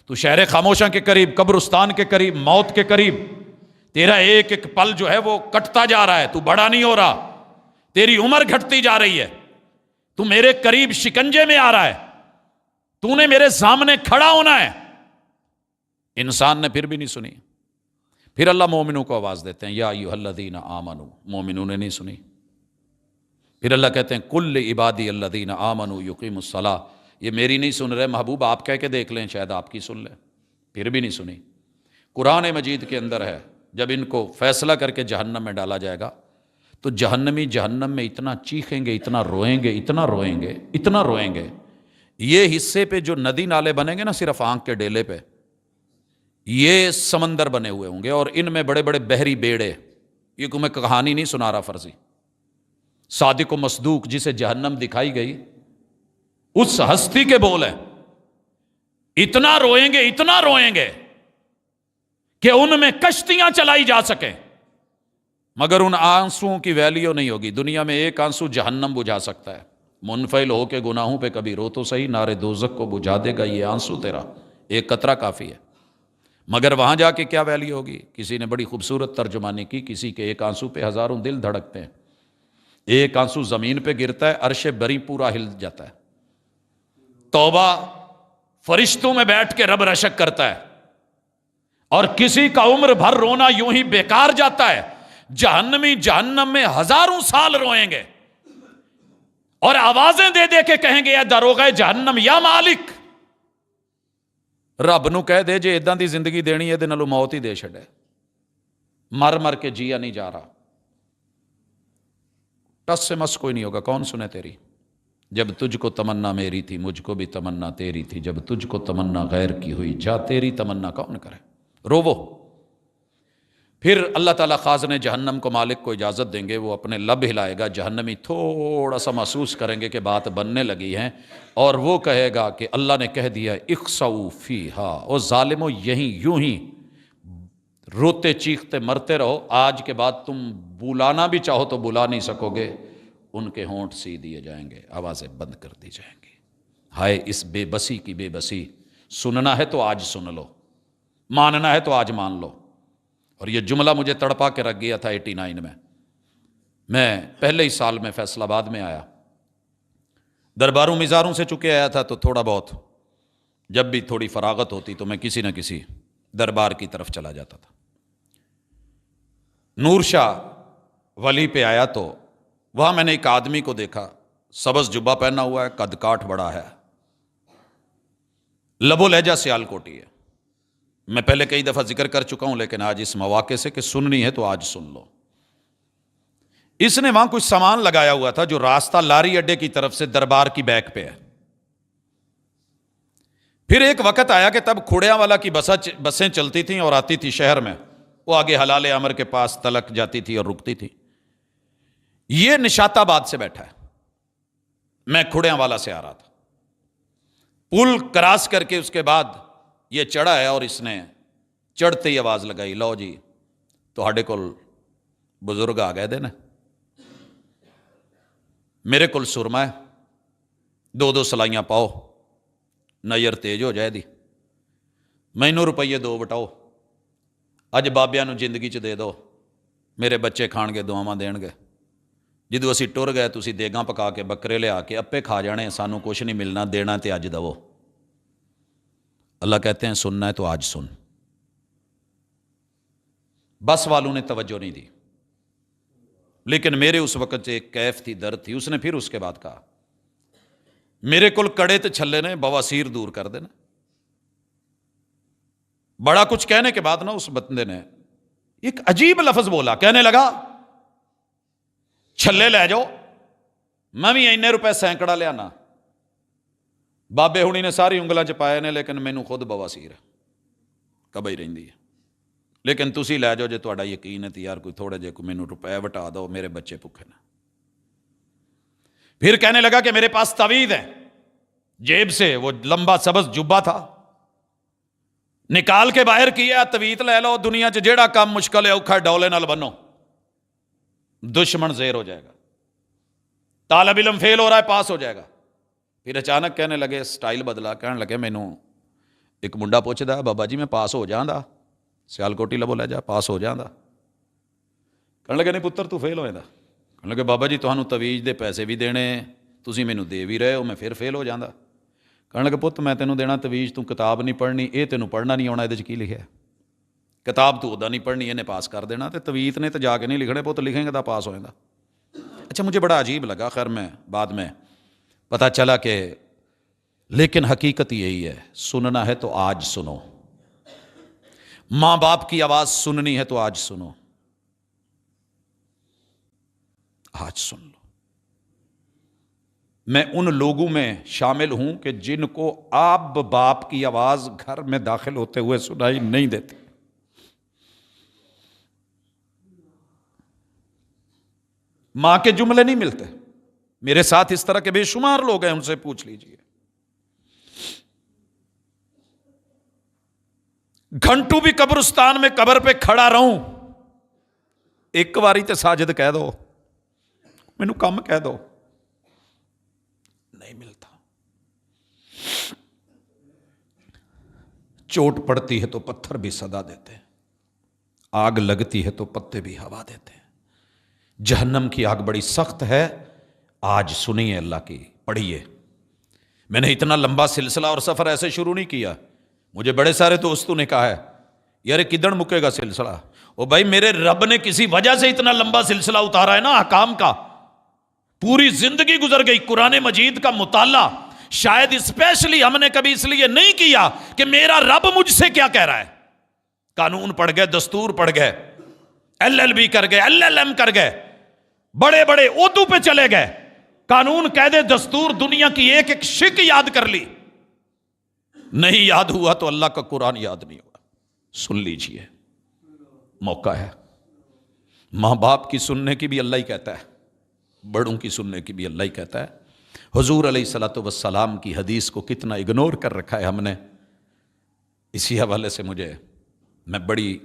تو شہر خاموشاں کے قریب، قبرستان کے قریب، موت کے قریب. تیرا ایک ایک پل جو ہے وہ کٹتا جا رہا ہے، تو بڑا نہیں ہو رہا. تیری عمر گھٹتی جا رہی ہے، تو میرے قریب شکنجے میں آ رہا ہے، تو نے میرے سامنے کھڑا ہونا ہے. انسان نے پھر بھی نہیں سنی. پھر اللہ مومنوں کو آواز دیتے ہیں یا ایھا الذین آمنوا. مومنوں نے نہیں سنی. پھر اللہ کہتے ہیں کل عبادی الذین آمنوا یقیموا الصلاۃ. یہ میری نہیں سن رہے محبوب، آپ کہہ کے دیکھ لیں شاید آپ کی سن لیں. پھر بھی نہیں سنی. قرآن مجید کے اندر ہے جب ان کو فیصلہ کر کے جہنم میں ڈالا جائے گا تو جہنمی جہنم میں اتنا چیخیں گے، اتنا روئیں گے، اتنا روئیں گے، اتنا روئیں گے. یہ حصے پہ جو ندی نالے بنیں گے نا صرف آنکھ کے ڈیلے پہ، یہ سمندر بنے ہوئے ہوں گے اور ان میں بڑے بڑے بحری بیڑے. یہ کو میں کہانی نہیں سنا رہا فرضی. صادق و مصدوق جسے جہنم دکھائی گئی اس ہستی کے بول ہیں. اتنا روئیں گے، اتنا روئیں گے کہ ان میں کشتیاں چلائی جا سکیں، مگر ان آنسوؤں کی ویلیو نہیں ہوگی. دنیا میں ایک آنسو جہنم بجھا سکتا ہے. منفعل ہو کے گناہوں پہ کبھی رو تو صحیح، نارے دوزخ کو بجھا دے گا یہ آنسو تیرا. ایک قطرہ کافی ہے. مگر وہاں جا کے کیا ویلیو ہوگی؟ کسی نے بڑی خوبصورت ترجمانی کی، کسی کے ایک آنسو پہ ہزاروں دل دھڑکتے ہیں. ایک آنسو زمین پہ گرتا ہے، عرش بری پورا ہل جاتا ہے. توبہ فرشتوں میں بیٹھ کے رب رشک کرتا ہے، اور کسی کا عمر بھر رونا یوں ہی بیکار جاتا ہے. جہنمی جہنم میں ہزاروں سال روئیں گے اور آوازیں دے دے کے کہیں گے یا داروغہ جہنم یا مالک. رب نو کہہ دے جے اداں دی زندگی دینی ہے دے نالوں موت ہی دے چھڑے. مر مر کے جیا نہیں جا رہا. ٹس سے مس کوئی نہیں ہوگا. کون سنے تیری؟ جب تجھ کو تمنا میری تھی مجھ کو بھی تمنا تیری تھی، جب تجھ کو تمنا غیر کی ہوئی جا تیری تمنا کون کرے. روو. پھر اللہ تعالیٰ خازن جہنم کو، مالک کو اجازت دیں گے، وہ اپنے لب ہلائے گا. جہنمی تھوڑا سا محسوس کریں گے کہ بات بننے لگی ہے، اور وہ کہے گا کہ اللہ نے کہہ دیا اخسؤ فیہا. او ظالمو یہیں یوں ہی روتے چیختے مرتے رہو. آج کے بعد تم بلانا بھی چاہو تو بلا نہیں سکو گے. ان کے ہونٹ سی دیے جائیں گے، آوازیں بند کر دی جائیں گی. ہائے اس بے بسی کی بے بسی. سننا ہے تو آج سن لو، ماننا ہے تو آج مان لو. اور یہ جملہ مجھے تڑپا کے رکھ گیا تھا 89 میں. میں پہلے ہی سال میں فیصل آباد میں آیا. درباروں مزاروں سے چکے آیا تھا تو تھوڑا بہت جب بھی تھوڑی فراغت ہوتی تو میں کسی نہ کسی دربار کی طرف چلا جاتا تھا. نور شاہ ولی پہ آیا تو وہاں میں نے ایک آدمی کو دیکھا، سبز جبہ پہنا ہوا ہے، قد کاٹ بڑا ہے، لب و لہجہ سیال کوٹی ہے. میں پہلے کئی دفعہ ذکر کر چکا ہوں لیکن آج اس مواقع سے کہ سننی ہے تو آج سن لو. اس نے وہاں کچھ سامان لگایا ہوا تھا جو راستہ لاری اڈے کی طرف سے دربار کی بیک پہ ہے. پھر ایک وقت آیا کہ تب کھوڑیاں والا کی بسیں چلتی تھیں اور آتی تھی شہر میں. وہ آگے حلال امر کے پاس تلک جاتی تھی اور رکتی تھی. یہ نشات آباد سے بیٹھا ہے، میں کھوڑیاں والا سے آ رہا تھا. پل کراس کر کے اس کے بعد یہ چڑھا ہے اور اس نے چڑھتے ہی آواز لگائی، لو جی تو ہاڈے کول بزرگ آ گئے دے نا. میرے کول سرما ہے، 2 سلائیاں پاؤ، نظر تیز ہو جائے دی، مینوں روپیے 2 وٹاؤ، اج بابیاں نوں زندگی چ دے دو، میرے بچے کھان گے، دعاواں دین گے، جدوں اسی ٹر گئے تسی دیگاں پکا کے بکرے لیا کے اپے کھا جانے، سانوں کچھ نہیں ملنا، دینا تے اج دو۔ اللہ کہتے ہیں سننا ہے تو آج سن۔ بس والوں نے توجہ نہیں دی، لیکن میرے اس وقت ایک کیف تھی، درد تھی۔ اس نے پھر اس کے بعد کہا میرے کول کڑے تے چھلے نے بواسیر دور کر دینا۔ بڑا کچھ کہنے کے بعد نا اس بندے نے ایک عجیب لفظ بولا، کہنے لگا چھلے لے جاؤ، میں بھی اینے روپے سینکڑا لیا نا، بابے ہونی نے ساری انگلاں چ پائے نے، لیکن مینوں خود بواسیر ہے، کبھی رہندی ہے، لیکن تسی لے جاؤ جے تہاڈا یقین ہے تے یار کوئی تھوڑے جے کوئی مینوں روپے وٹا دو، میرے بچے بھوکے نے۔ پھر کہنے لگا کہ میرے پاس تعویذ ہے، جیب سے وہ لمبا سبز جبہ تھا، نکال کے باہر کیا، تعویذ لے لو، دنیا چ جیڑا کام مشکل ہے اوکھا ڈولے نال بنو، دشمن زیر ہو جائے گا، طالب علم فیل ہو رہا ہے پاس ہو جائے گا۔ پھر اچانک کہنے لگے، سٹائل بدلا، کہنے لگے مینوں ایک منڈا پوچھدا بابا جی میں پاس ہو جاندہ، سیالکوٹی لبو لے جا، پاس ہو جاندہ؟ کہنے لگے نہیں پتر تو فیل ہوئے دا۔ کہنے لگے بابا جی تہانوں تویج دے پیسے بھی دینے، تسی مینوں دے بھی رہے ہو، میں پھر فیل ہو جاندہ۔ کہنے لگے پت میں تینوں دینا تویج، تو کتاب نہیں پڑھنی، اے تینوں پڑھنا نہیں آنا، یہ کی لکھے ہے؟ کتاب تو ادا نہیں پڑھنی، انہیں پاس کر دینا، تے تویت نے تو جا کے نہیں لکھنے، پت لکھیں گے تو پاس ہوئیں گا۔ اچھا مجھے بڑا عجیب لگا، خیر میں بعد میں پتہ چلا کہ لیکن حقیقت یہی ہے، سننا ہے تو آج سنو، ماں باپ کی آواز سننی ہے تو آج سنو، آج سن لو۔ میں ان لوگوں میں شامل ہوں کہ جن کو آپ باپ کی آواز گھر میں داخل ہوتے ہوئے سنائی نہیں دیتی۔ ماں کے جملے نہیں ملتے، میرے ساتھ اس طرح کے بے شمار لوگ ہیں، ان سے پوچھ لیجئے۔ گھنٹوں بھی قبرستان میں قبر پہ کھڑا رہوں، ایک باری تے ساجد کہہ دو، مینوں کم کہہ دو، نہیں ملتا۔ چوٹ پڑتی ہے تو پتھر بھی صدا دیتے ہیں، آگ لگتی ہے تو پتے بھی ہوا دیتے ہیں۔ جہنم کی آگ بڑی سخت ہے، آج سنیے اللہ کی، پڑھیے۔ میں نے اتنا لمبا سلسلہ اور سفر ایسے شروع نہیں کیا، مجھے بڑے سارے دوستوں نے کہا ہے یار کدھر مکے گا سلسلہ؟ او بھائی میرے رب نے کسی وجہ سے اتنا لمبا سلسلہ اتارا ہے نا احکام کا، پوری زندگی گزر گئی قرآن مجید کا مطالعہ، شاید اسپیشلی ہم نے کبھی اس لیے نہیں کیا کہ میرا رب مجھ سے کیا کہہ رہا ہے۔ قانون پڑھ گئے، دستور پڑھ گئے، LLB کر گئے، LLM کر گئے، بڑے بڑے عہدوں پہ چلے گئے، قانون قاعدے دستور دنیا کی ایک ایک شک یاد کر لی، نہیں یاد ہوا تو اللہ کا قرآن یاد نہیں ہوا۔ سن لیجئے، موقع ہے۔ ماں باپ کی سننے کی بھی اللہ ہی کہتا ہے، بڑوں کی سننے کی بھی اللہ ہی کہتا ہے۔ حضور علیہ الصلوۃ والسلام کی حدیث کو کتنا اگنور کر رکھا ہے ہم نے، اسی حوالے سے میں بڑی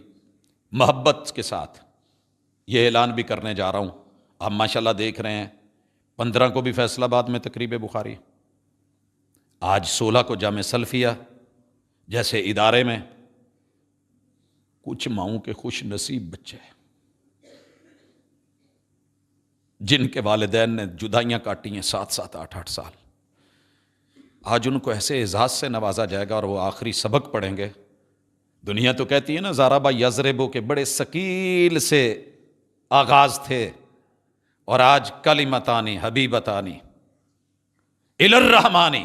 محبت کے ساتھ یہ اعلان بھی کرنے جا رہا ہوں۔ آپ ماشاءاللہ دیکھ رہے ہیں 15 کو بھی فیصل آباد میں تقریب بخاری، آج 16 کو جامع سلفیہ جیسے ادارے میں کچھ ماؤں کے خوش نصیب بچے ہیں جن کے والدین نے جدائیاں کاٹی ہیں 7 7 8 8 سال، آج ان کو ایسے اعزاز سے نوازا جائے گا اور وہ آخری سبق پڑھیں گے۔ دنیا تو کہتی ہے نا ضرب یضرب کے بڑے ثقیل سے آغاز تھے، اور آج کلمتانی حبیبتانی الی الرحمانی،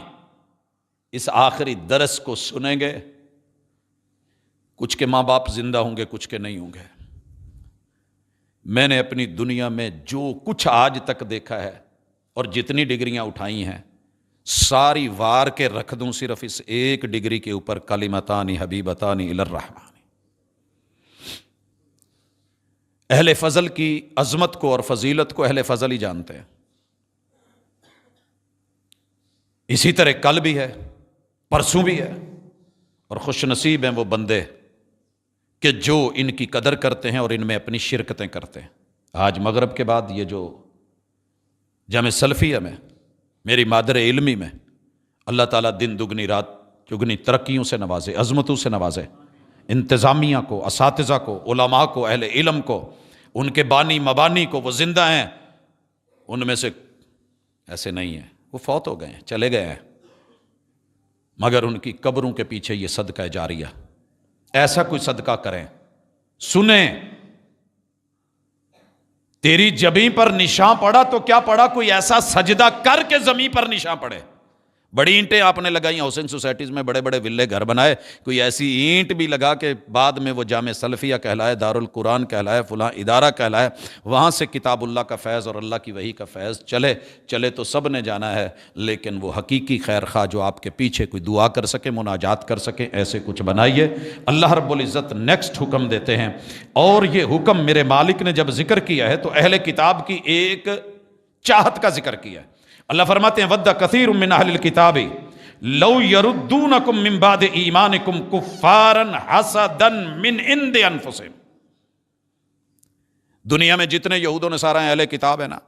اس آخری درس کو سنیں گے۔ کچھ کے ماں باپ زندہ ہوں گے، کچھ کے نہیں ہوں گے۔ میں نے اپنی دنیا میں جو کچھ آج تک دیکھا ہے اور جتنی ڈگریاں اٹھائی ہیں ساری وار کے رکھ دوں صرف اس ایک ڈگری کے اوپر، کلمتانی حبیبتانی الی الرحمن۔ اہل فضل کی عظمت کو اور فضیلت کو اہل فضل ہی جانتے ہیں۔ اسی طرح کل بھی ہے، پرسوں بھی ہے، اور خوش نصیب ہیں وہ بندے کہ جو ان کی قدر کرتے ہیں اور ان میں اپنی شرکتیں کرتے ہیں۔ آج مغرب کے بعد یہ جو جامع سلفیہ میں میری مادر علمی میں اللہ تعالیٰ دن دگنی رات چگنی ترقیوں سے نوازے، عظمتوں سے نوازے، انتظامیہ کو، اساتذہ کو، علماء کو، اہل علم کو، ان کے بانی مبانی کو، وہ زندہ ہیں، ان میں سے ایسے نہیں ہیں، وہ فوت ہو گئے ہیں، چلے گئے ہیں، مگر ان کی قبروں کے پیچھے یہ صدقہ جاریہ، ایسا کوئی صدقہ کریں، سنیں، تیری جبیں پر نشان پڑا تو کیا پڑا، کوئی ایسا سجدہ کر کے زمین پر نشان پڑے۔ بڑی اینٹیں آپ نے لگائی، ہاؤسنگ سوسائٹیز میں بڑے بڑے ویلے گھر بنائے، کوئی ایسی اینٹ بھی لگا کہ بعد میں وہ جامع سلفیہ کہلائے، دارالقرآن کہلائے، فلاں ادارہ کہلائے، وہاں سے کتاب اللہ کا فیض اور اللہ کی وحی کا فیض چلے تو سب نے جانا ہے، لیکن وہ حقیقی خیر خواہ جو آپ کے پیچھے کوئی دعا کر سکے، مناجات کر سکے، ایسے کچھ بنائیے۔ اللہ رب العزت نیکسٹ حکم دیتے ہیں، اور یہ حکم میرے مالک نے جب ذکر کیا ہے تو اہل کتاب کی ایک چاہت کا ذکر کیا ہے۔ اللہ فرماتے ہیں وَدَّ كَثِيرٌ مِّنْ أَهْلِ الْكِتَابِ لَوْ يَرُدُّونَكُم مِّن بَعْدِ إِيمَانِكُمْ كُفَّارًا حَسَدًا مِّنْ عِندِ أَنفُسِهِمْ۔ دنیا میں جتنے یہود و نصارہ اہل کتاب ہیں نا،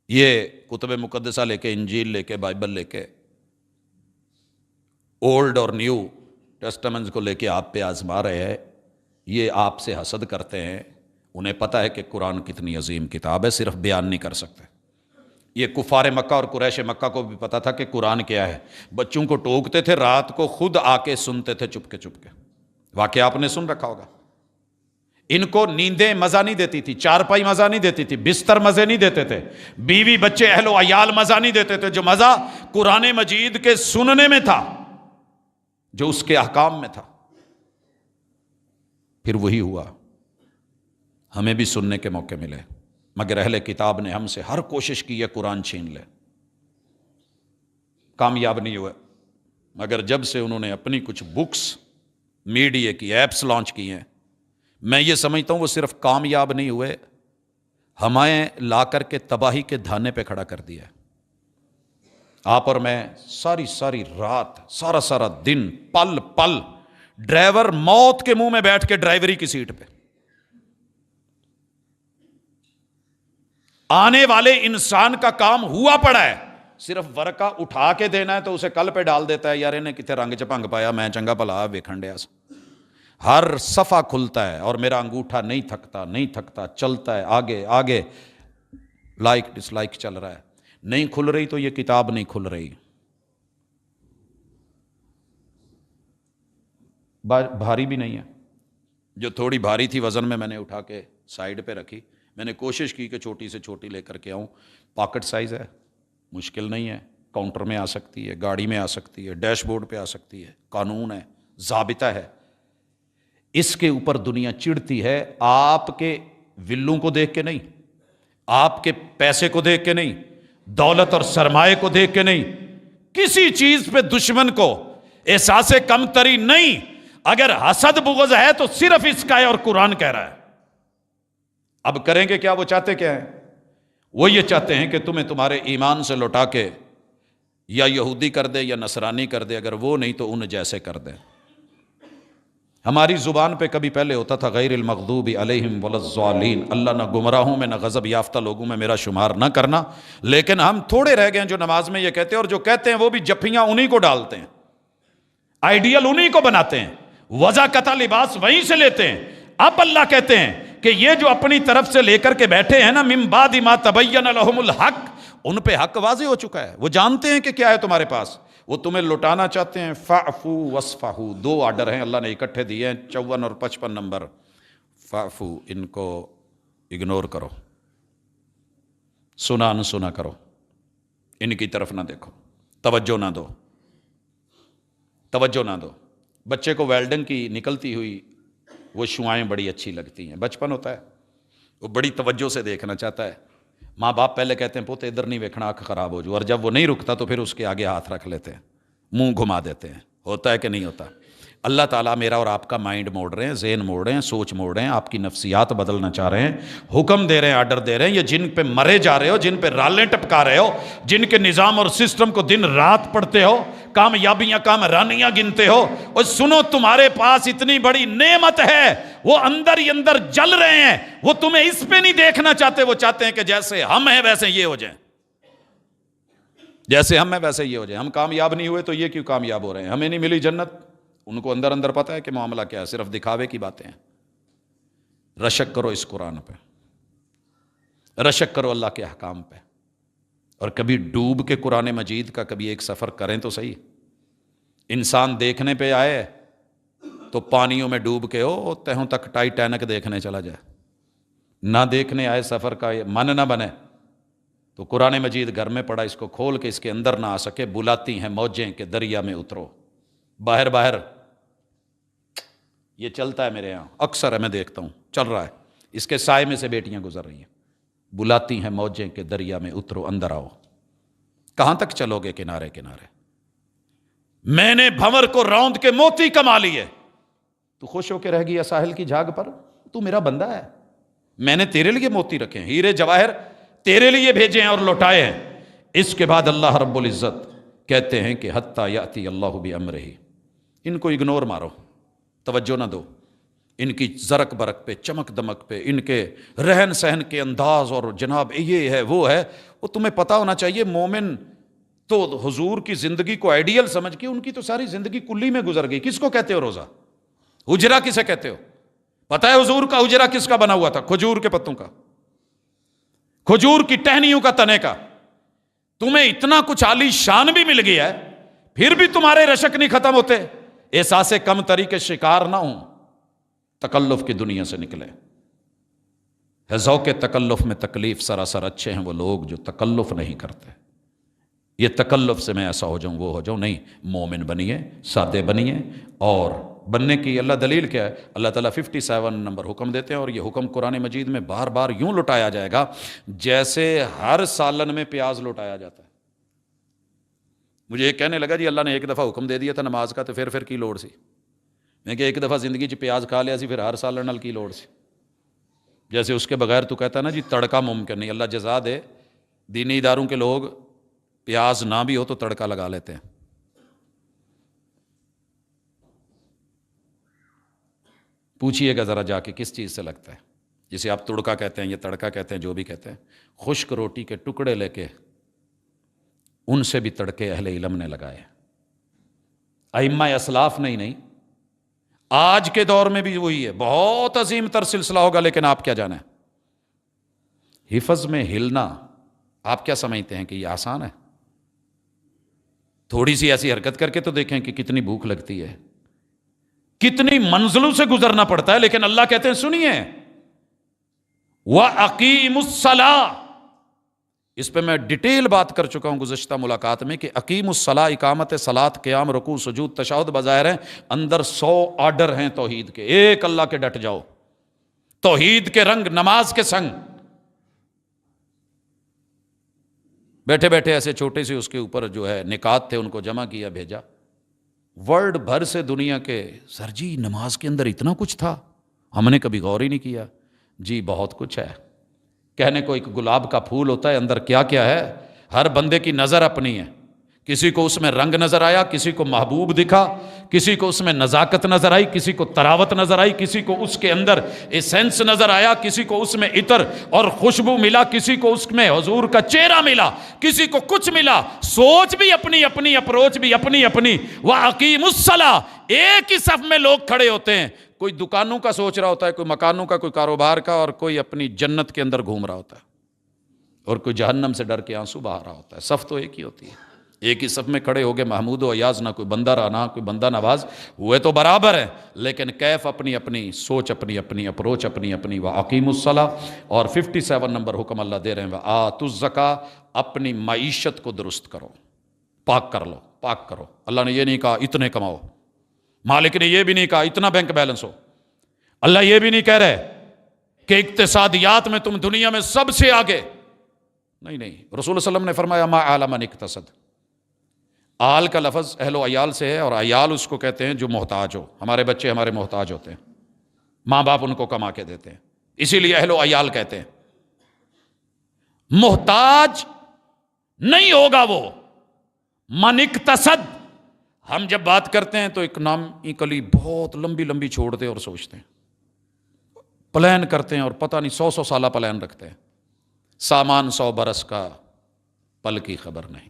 یہ کتب مقدسہ لے کے، انجیل لے کے، بائبل لے کے، اولڈ اور نیو ٹیسٹمنٹس کو لے کے آپ پہ آزما رہے ہیں، یہ آپ سے حسد کرتے ہیں، انہیں پتہ ہے کہ قرآن کتنی عظیم کتاب ہے، صرف بیان نہیں کر سکتے۔ یہ کفار مکہ اور قریش مکہ کو بھی پتا تھا کہ قرآن کیا ہے، بچوں کو ٹوکتے تھے، رات کو خود آ کے سنتے تھے چپ کے۔ واقعہ آپ نے سن رکھا ہوگا۔ ان کو نیندیں مزہ نہیں دیتی تھی، چارپائی مزہ نہیں دیتی تھی، بستر مزے نہیں دیتے تھے، بیوی بچے اہل و عیال مزہ نہیں دیتے تھے، جو مزہ قرآن مجید کے سننے میں تھا، جو اس کے احکام میں تھا۔ پھر وہی ہوا، ہمیں بھی سننے کے موقع ملے، مگر اہل کتاب نے ہم سے ہر کوشش کی ہے قرآن چھین لے، کامیاب نہیں ہوئے۔ مگر جب سے انہوں نے اپنی کچھ بکس، میڈیا کی ایپس لانچ کی ہیں، میں یہ سمجھتا ہوں وہ صرف کامیاب نہیں ہوئے، ہمیں لا کر کے تباہی کے دھانے پہ کھڑا کر دیا ہے۔ آپ اور میں ساری رات، سارا دن، پل پل ڈرائیور موت کے منہ میں بیٹھ کے ڈرائیوری کی سیٹ پہ، آنے والے انسان کا کام ہوا پڑا ہے، صرف ورقہ اٹھا کے دینا ہے تو اسے کل پہ ڈال دیتا ہے، یار انہیں کتنے رنگ چ بھنگ پایا، میں چنگا بھلا ویکھن ڈیا سا۔ ہر صفحہ کھلتا ہے اور میرا انگوٹھا نہیں تھکتا، چلتا ہے آگے، لائک ڈس لائک چل رہا ہے، نہیں کھل رہی تو یہ کتاب نہیں کھل رہی۔ بھاری بھی نہیں ہے، جو تھوڑی بھاری تھی وزن میں نے اٹھا کے سائیڈ پہ رکھی، میں نے کوشش کی کہ چھوٹی سے چھوٹی لے کر کے آؤں، پاکٹ سائز ہے، مشکل نہیں ہے، کاؤنٹر میں آ سکتی ہے، گاڑی میں آ سکتی ہے، ڈیش بورڈ پہ آ سکتی ہے، قانون ہے، ضابطہ ہے۔ اس کے اوپر دنیا چڑھتی ہے آپ کے ولوں کو دیکھ کے نہیں، آپ کے پیسے کو دیکھ کے نہیں، دولت اور سرمایہ کو دیکھ کے نہیں، کسی چیز پہ دشمن کو احساس کمتری نہیں۔ اگر حسد بغض ہے تو صرف اس کا ہے، اور قرآن کہہ رہا ہے۔ اب کریں گے کیا؟ وہ چاہتے کیا ہیں؟ وہ یہ چاہتے ہیں کہ تمہیں تمہارے ایمان سے لوٹا کے یا یہودی کر دے یا نصرانی کر دے، اگر وہ نہیں تو ان جیسے کر دے۔ ہماری زبان پہ کبھی پہلے ہوتا تھا غیر المغضوب علیہم ولا الضالین، اللہ نہ گمراہوں میں نہ غضب یافتہ لوگوں میں میرا شمار نہ کرنا، لیکن ہم تھوڑے رہ گئے ہیں جو نماز میں یہ کہتے ہیں، اور جو کہتے ہیں وہ بھی جفیاں انہی کو ڈالتے ہیں، آئیڈیل انہی کو بناتے ہیں، وضع قطع لباس وہیں سے لیتے ہیں۔ اب اللہ کہتے ہیں کہ یہ جو اپنی طرف سے لے کر کے بیٹھے ہیں نا، من بعد ما تبین لہم الحق، ان پہ حق واضح ہو چکا ہے، وہ جانتے ہیں کہ کیا ہے تمہارے پاس، وہ تمہیں لٹانا چاہتے ہیں۔ فاعفو واصفحوا، دو آرڈر ہیں اللہ نے اکٹھے دیے ہیں، 54 اور 55 نمبر۔ فاعفو، ان کو اگنور کرو، سنا نہ سنا کرو، ان کی طرف نہ دیکھو، توجہ نہ دو۔ بچے کو ویلڈنگ کی نکلتی ہوئی وہ شعائیں بڑی اچھی لگتی ہیں، بچپن ہوتا ہے، وہ بڑی توجہ سے دیکھنا چاہتا ہے۔ ماں باپ پہلے کہتے ہیں پوت ادھر نہیں دیکھنا، آنکھ خراب ہو جو، اور جب وہ نہیں رکتا تو پھر اس کے آگے ہاتھ رکھ لیتے ہیں، منہ گھما دیتے ہیں۔ ہوتا ہے کہ نہیں ہوتا؟ اللہ تعالیٰ میرا اور آپ کا مائنڈ موڑ رہے ہیں، ذہن موڑ رہے ہیں، سوچ موڑ رہے ہیں، آپ کی نفسیات بدلنا چاہ رہے ہیں، حکم دے رہے ہیں، آرڈر دے رہے ہیں۔ یہ جن پہ مرے جا رہے ہو، جن پہ رالیں ٹپکا رہے ہو، جن کے نظام اور سسٹم کو دن رات پڑھتے ہو، کامیابیاں کامرانیاں گنتے ہو، اور سنو تمہارے پاس اتنی بڑی نعمت ہے، وہ اندر ہی اندر جل رہے ہیں، وہ تمہیں اس پہ نہیں دیکھنا چاہتے، وہ چاہتے ہیں کہ جیسے ہم ہیں ویسے یہ ہو جائیں۔ جیسے ہم ہیں ویسے یہ ہو جائے. ہم کامیاب نہیں ہوئے تو یہ کیوں کامیاب ہو رہے ہیں؟ ہمیں نہیں ملی جنت، ان کو اندر اندر پتہ ہے کہ معاملہ کیا ہے، صرف دکھاوے کی باتیں ہیں. رشک کرو اس قرآن پہ، رشک کرو اللہ کے احکام پہ، اور کبھی ڈوب کے قرآن مجید کا کبھی ایک سفر کریں تو صحیح. انسان دیکھنے پہ آئے تو پانیوں میں ڈوب کے ہو تہوں تک ٹائٹینک دیکھنے چلا جائے. نہ دیکھنے آئے سفر کا من نہ بنے تو قرآن مجید گھر میں پڑا، اس کو کھول کے اس کے اندر نہ آ سکے، بلاتی ہیں موجیں کہ دریا میں اترو. باہر باہر یہ چلتا ہے میرے یہاں، اکثر ہے، میں دیکھتا ہوں چل رہا ہے. اس کے سائے میں سے بیٹیاں گزر رہی ہیں، بلاتی ہیں موجیں کہ دریا میں اترو، اندر آؤ. کہاں تک چلو گے کنارے کنارے؟ میں نے بھنور کو روند کے موتی کما لیے، تو خوش ہو کے رہ گیا ساحل کی جھاگ پر؟ تو میرا بندہ ہے، میں نے تیرے لیے موتی رکھے ہیں، ہیرے جواہر تیرے لیے بھیجے ہیں اور لوٹائے ہیں. اس کے بعد اللہ رب العزت کہتے ہیں کہ حتی یاتی اللہ بامرہ. ان کو اگنور مارو، توجہ نہ دو. ان کی زرک برک پہ، چمک دمک پہ، ان کے رہن سہن کے انداز، اور جناب یہ ہے وہ ہے، وہ تمہیں پتہ ہونا چاہیے. مومن تو حضور کی زندگی کو آئیڈیل سمجھ کے، ان کی تو ساری زندگی کلی میں گزر گئی. کس کو کہتے ہو روزہ؟ حجرہ کسے کہتے ہو؟ پتہ ہے حضور کا حجرہ کس کا بنا ہوا تھا؟ کھجور کے پتوں کا، کھجور کی ٹہنیوں کا، تنے کا. تمہیں اتنا کچھ عالی شان بھی مل گیا ہے، پھر بھی تمہارے رشک نہیں ختم ہوتے. احساس کم تری کے شکار نہ ہوں، تکلف کی دنیا سے نکلے. ہے ذوق تکلف میں تکلیف سراسر. اچھے ہیں وہ لوگ جو تکلف نہیں کرتے. یہ تکلف سے میں ایسا ہو جاؤں وہ ہو جاؤں نہیں. مومن بنیے، سادے بنیے. اور بننے کی اللہ دلیل کیا ہے؟ اللہ تعالیٰ 57 نمبر حکم دیتے ہیں، اور یہ حکم قرآن مجید میں بار بار یوں لٹایا جائے گا جیسے ہر سالن میں پیاز لٹایا جاتا ہے. مجھے ایک کہنے لگا جی اللہ نے ایک دفعہ حکم دے دیا تھا نماز کا تو پھر کی لوڑ سی؟ میں کہ ایک دفعہ زندگی چ پیاز کھا لیا سی، پھر ہر سالن نال کی لوڑ سی؟ جیسے اس کے بغیر تو کہتا نا جی تڑکا ممکن نہیں. اللہ جزا دے، دینی اداروں کے لوگ پیاز نہ بھی ہو تو تڑکا لگا لیتے ہیں. پوچھئے گا ذرا جا کے کس چیز سے لگتا ہے، جسے آپ تڑکا کہتے ہیں، یہ تڑکا کہتے ہیں، جو بھی کہتے ہیں. خشک روٹی کے ٹکڑے لے کے ان سے بھی تڑکے اہل علم نے لگائے. ائمہ اسلاف نہیں، آج کے دور میں بھی وہی ہے. بہت عظیم تر سلسلہ ہوگا، لیکن آپ کیا جانا ہے، حفظ میں ہلنا آپ کیا سمجھتے ہیں کہ یہ آسان ہے؟ تھوڑی سی ایسی حرکت کر کے تو دیکھیں کہ کتنی بھوک لگتی ہے، کتنی منزلوں سے گزرنا پڑتا ہے. لیکن اللہ کہتے ہیں سنیے، وَأَقِيمُوا الصَّلَاةَ. اس پہ میں ڈیٹیل بات کر چکا ہوں گزشتہ ملاقات میں کہ اقیم الصلاۃ، اقامت صلاۃ، قیام، رکوع، سجود، تشہد بظاہر ہیں، اندر 100 آرڈر ہیں توحید کے. ایک اللہ کے ڈٹ جاؤ، توحید کے رنگ نماز کے سنگ. بیٹھے بیٹھے ایسے چھوٹے سے اس کے اوپر جو ہے نکات تھے، ان کو جمع کیا، بھیجا. ورلڈ بھر سے دنیا کے، سر جی نماز کے اندر اتنا کچھ تھا، ہم نے کبھی غور ہی نہیں کیا. جی بہت کچھ ہے. کہنے کو ایک گلاب کا پھول ہوتا ہے، اندر کیا کیا ہے. ہر بندے کی نظر اپنی ہے. کسی کو اس میں رنگ نظر آیا، کسی کو محبوب دکھا، کسی کو اس میں نزاکت نظر آئی، کسی کو تراوت نظر آئی، کسی کو اس کے اندر ایسنس نظر آیا، کسی کو اس میں عطر اور خوشبو ملا، کسی کو اس میں حضور کا چہرہ ملا، کسی کو کچھ ملا. سوچ بھی اپنی اپنی، اپروچ بھی اپنی اپنی. وَأَقِيمُوا الصَّلَاةَ. ایک ہی صف میں لوگ کھڑے ہوتے ہیں. کوئی دکانوں کا سوچ رہا ہوتا ہے، کوئی مکانوں کا، کوئی کاروبار کا، اور کوئی اپنی جنت کے اندر گھوم رہا ہوتا ہے، اور کوئی جہنم سے ڈر کے آنسو بہا رہا ہوتا ہے. صف تو ایک ہی ہوتی ہے. ایک ہی صف میں کھڑے ہو گئے محمود و ایاز، نہ کوئی بندہ رہا، نہ کوئی بندہ نواز ہوئے، تو برابر ہیں، لیکن کیف اپنی اپنی، سوچ اپنی اپنی، اپروچ اپنی اپنی. وَأَقِيمُوا الصَّلَاةَ. اور 57 نمبر حکم اللہ دے رہے ہیں، وَآتُوا الزَّكَاةَ. اپنی معیشت کو درست کرو، پاک کر لو، پاک کرو. اللہ نے یہ نہیں کہا اتنے کماؤ، مالک نے یہ بھی نہیں کہا اتنا بینک بیلنس ہو. اللہ یہ بھی نہیں کہہ رہے کہ اقتصادیات میں تم دنیا میں سب سے آگے. نہیں، رسول اللہ صلی اللہ علیہ وسلم نے فرمایا ما آل من اقتصد. آل کا لفظ اہل و عیال سے ہے، اور عیال اس کو کہتے ہیں جو محتاج ہو. ہمارے بچے ہمارے محتاج ہوتے ہیں، ماں باپ ان کو کما کے دیتے ہیں، اسی لیے اہل و عیال کہتے ہیں. محتاج نہیں ہوگا وہ من اقتصد. ہم جب بات کرتے ہیں تو ایک نام کلی بہت لمبی لمبی چھوڑتے اور سوچتے ہیں، پلان کرتے ہیں، اور پتہ نہیں 100 سالہ پلان رکھتے ہیں. سامان 100 برس کا، پل کی خبر نہیں.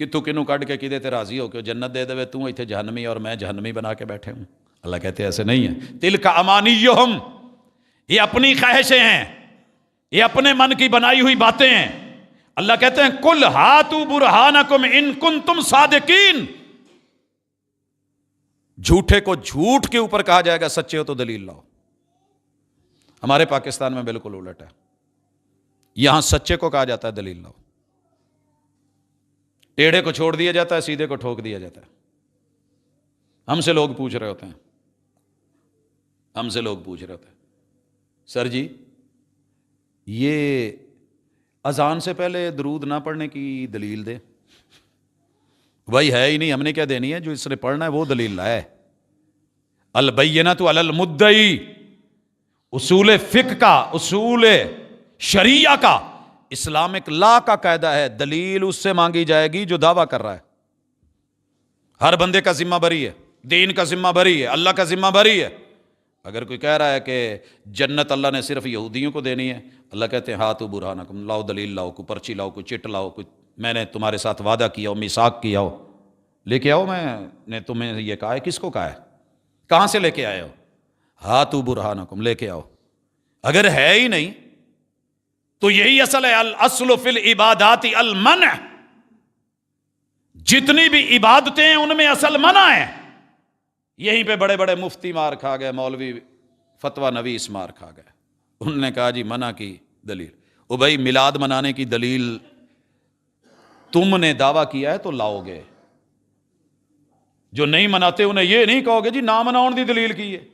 کہ تو کنوں کڈ کے کدے تے راضی ہو کہ جنت دے دے تو ایتھے جہنمی اور میں جہنمی بنا کے بیٹھے ہوں. اللہ کہتے ہیں ایسے نہیں ہے. تلک امانیہم، یہ اپنی خواہشیں ہیں، یہ اپنے من کی بنائی ہوئی باتیں ہیں. اللہ کہتے ہیں قل ہاتوا برہانکم ان کنتم صادقین. جھوٹے کو جھوٹ کے اوپر کہا جائے گا سچے ہو تو دلیل لاؤ. ہمارے پاکستان میں بالکل الٹ ہے. یہاں سچے کو کہا جاتا ہے دلیل لاؤ، ٹیڑھے کو چھوڑ دیا جاتا ہے، سیدھے کو ٹھوک دیا جاتا ہے. ہم سے لوگ پوچھ رہے ہوتے ہیں، سر جی یہ اذان سے پہلے درود نہ پڑھنے کی دلیل دے. بھائی ہے ہی نہیں، ہم نے کیا دینی ہے؟ جو اس نے پڑھنا ہے وہ دلیل لائے. البینۃ علی المدعی، اصول فقہ کا، اصول شریعہ کا، اسلامک لا کا قاعدہ ہے، دلیل اس سے مانگی جائے گی جو دعویٰ کر رہا ہے. ہر بندے کا ذمہ بری ہے، دین کا ذمہ بری ہے، اللہ کا ذمہ بری ہے. اگر کوئی کہہ رہا ہے کہ جنت اللہ نے صرف یہودیوں کو دینی ہے، اللہ کہتے ہیں ہاتوا برہانکم، لاؤ دلیل لاؤ، کوئی پرچی لاؤ، کوئی چٹ لاؤ، کوئی میں نے تمہارے ساتھ وعدہ کیا ہو، میثاق کیا ہو، لے کے آؤ. میں نے تمہیں یہ کہا ہے، کس کو کہا ہے؟ کہاں سے لے کے آئے ہو؟ ہاتوا برہانکم، لے کے آؤ. اگر ہے ہی نہیں تو یہی اصل ہے، الاصل فی العبادات المنع. جتنی بھی عبادتیں ہیں ان میں اصل منع ہے. یہیں پہ بڑے بڑے مفتی مار کھا گئے، مولوی فتویٰ نویس مار کھا گئے. انہوں نے کہا جی منع کی دلیل. او بھائی میلاد منانے کی دلیل تم نے دعویٰ کیا ہے تو لاؤ گے. جو نہیں مناتے انہیں یہ نہیں کہو گے جی نہ مناؤن دی دلیل کی ہے.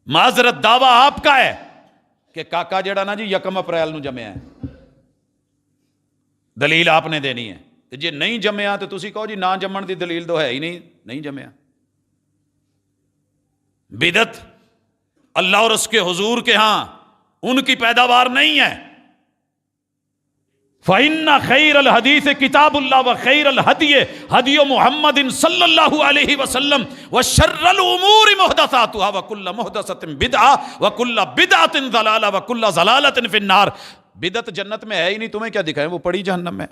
معذرت دعویٰ آپ کا ہے کہ کاکا جڑا نا جی 1 اپریل نو جمعہ ہے، دلیل آپ نے دینی ہے. جی نہیں جمعہ تو تسی کہو جی نہ جمن دی دلیل تو ہے ہی نہیں جمعہ. بدعت اللہ اور اس کے حضور کے ہاں ان کی پیداوار نہیں ہے. فَإِنَّ خَيْرَ الْحَدِيثِ كِتَابُ اللَّهِ وَخَيْرَ الْهَدْيِ هَدْيُ مُحَمَّدٍ صلی اللہ علیہ وسلم وَشَرَّ الْأُمُورِ مُحْدَثَاتُهَا وَكُلَّ مُحْدَثَةٍ بِدْعَةٍ وَكُلَّ بِدْعَةٍ ضَلَالَةٍ وَكُلَّ ضَلَالَةٍ فِي النَّارِ. بدعت جنت میں ہے ہی نہیں، تمہیں کیا دکھائیں؟ وہ پڑی جہنم میں،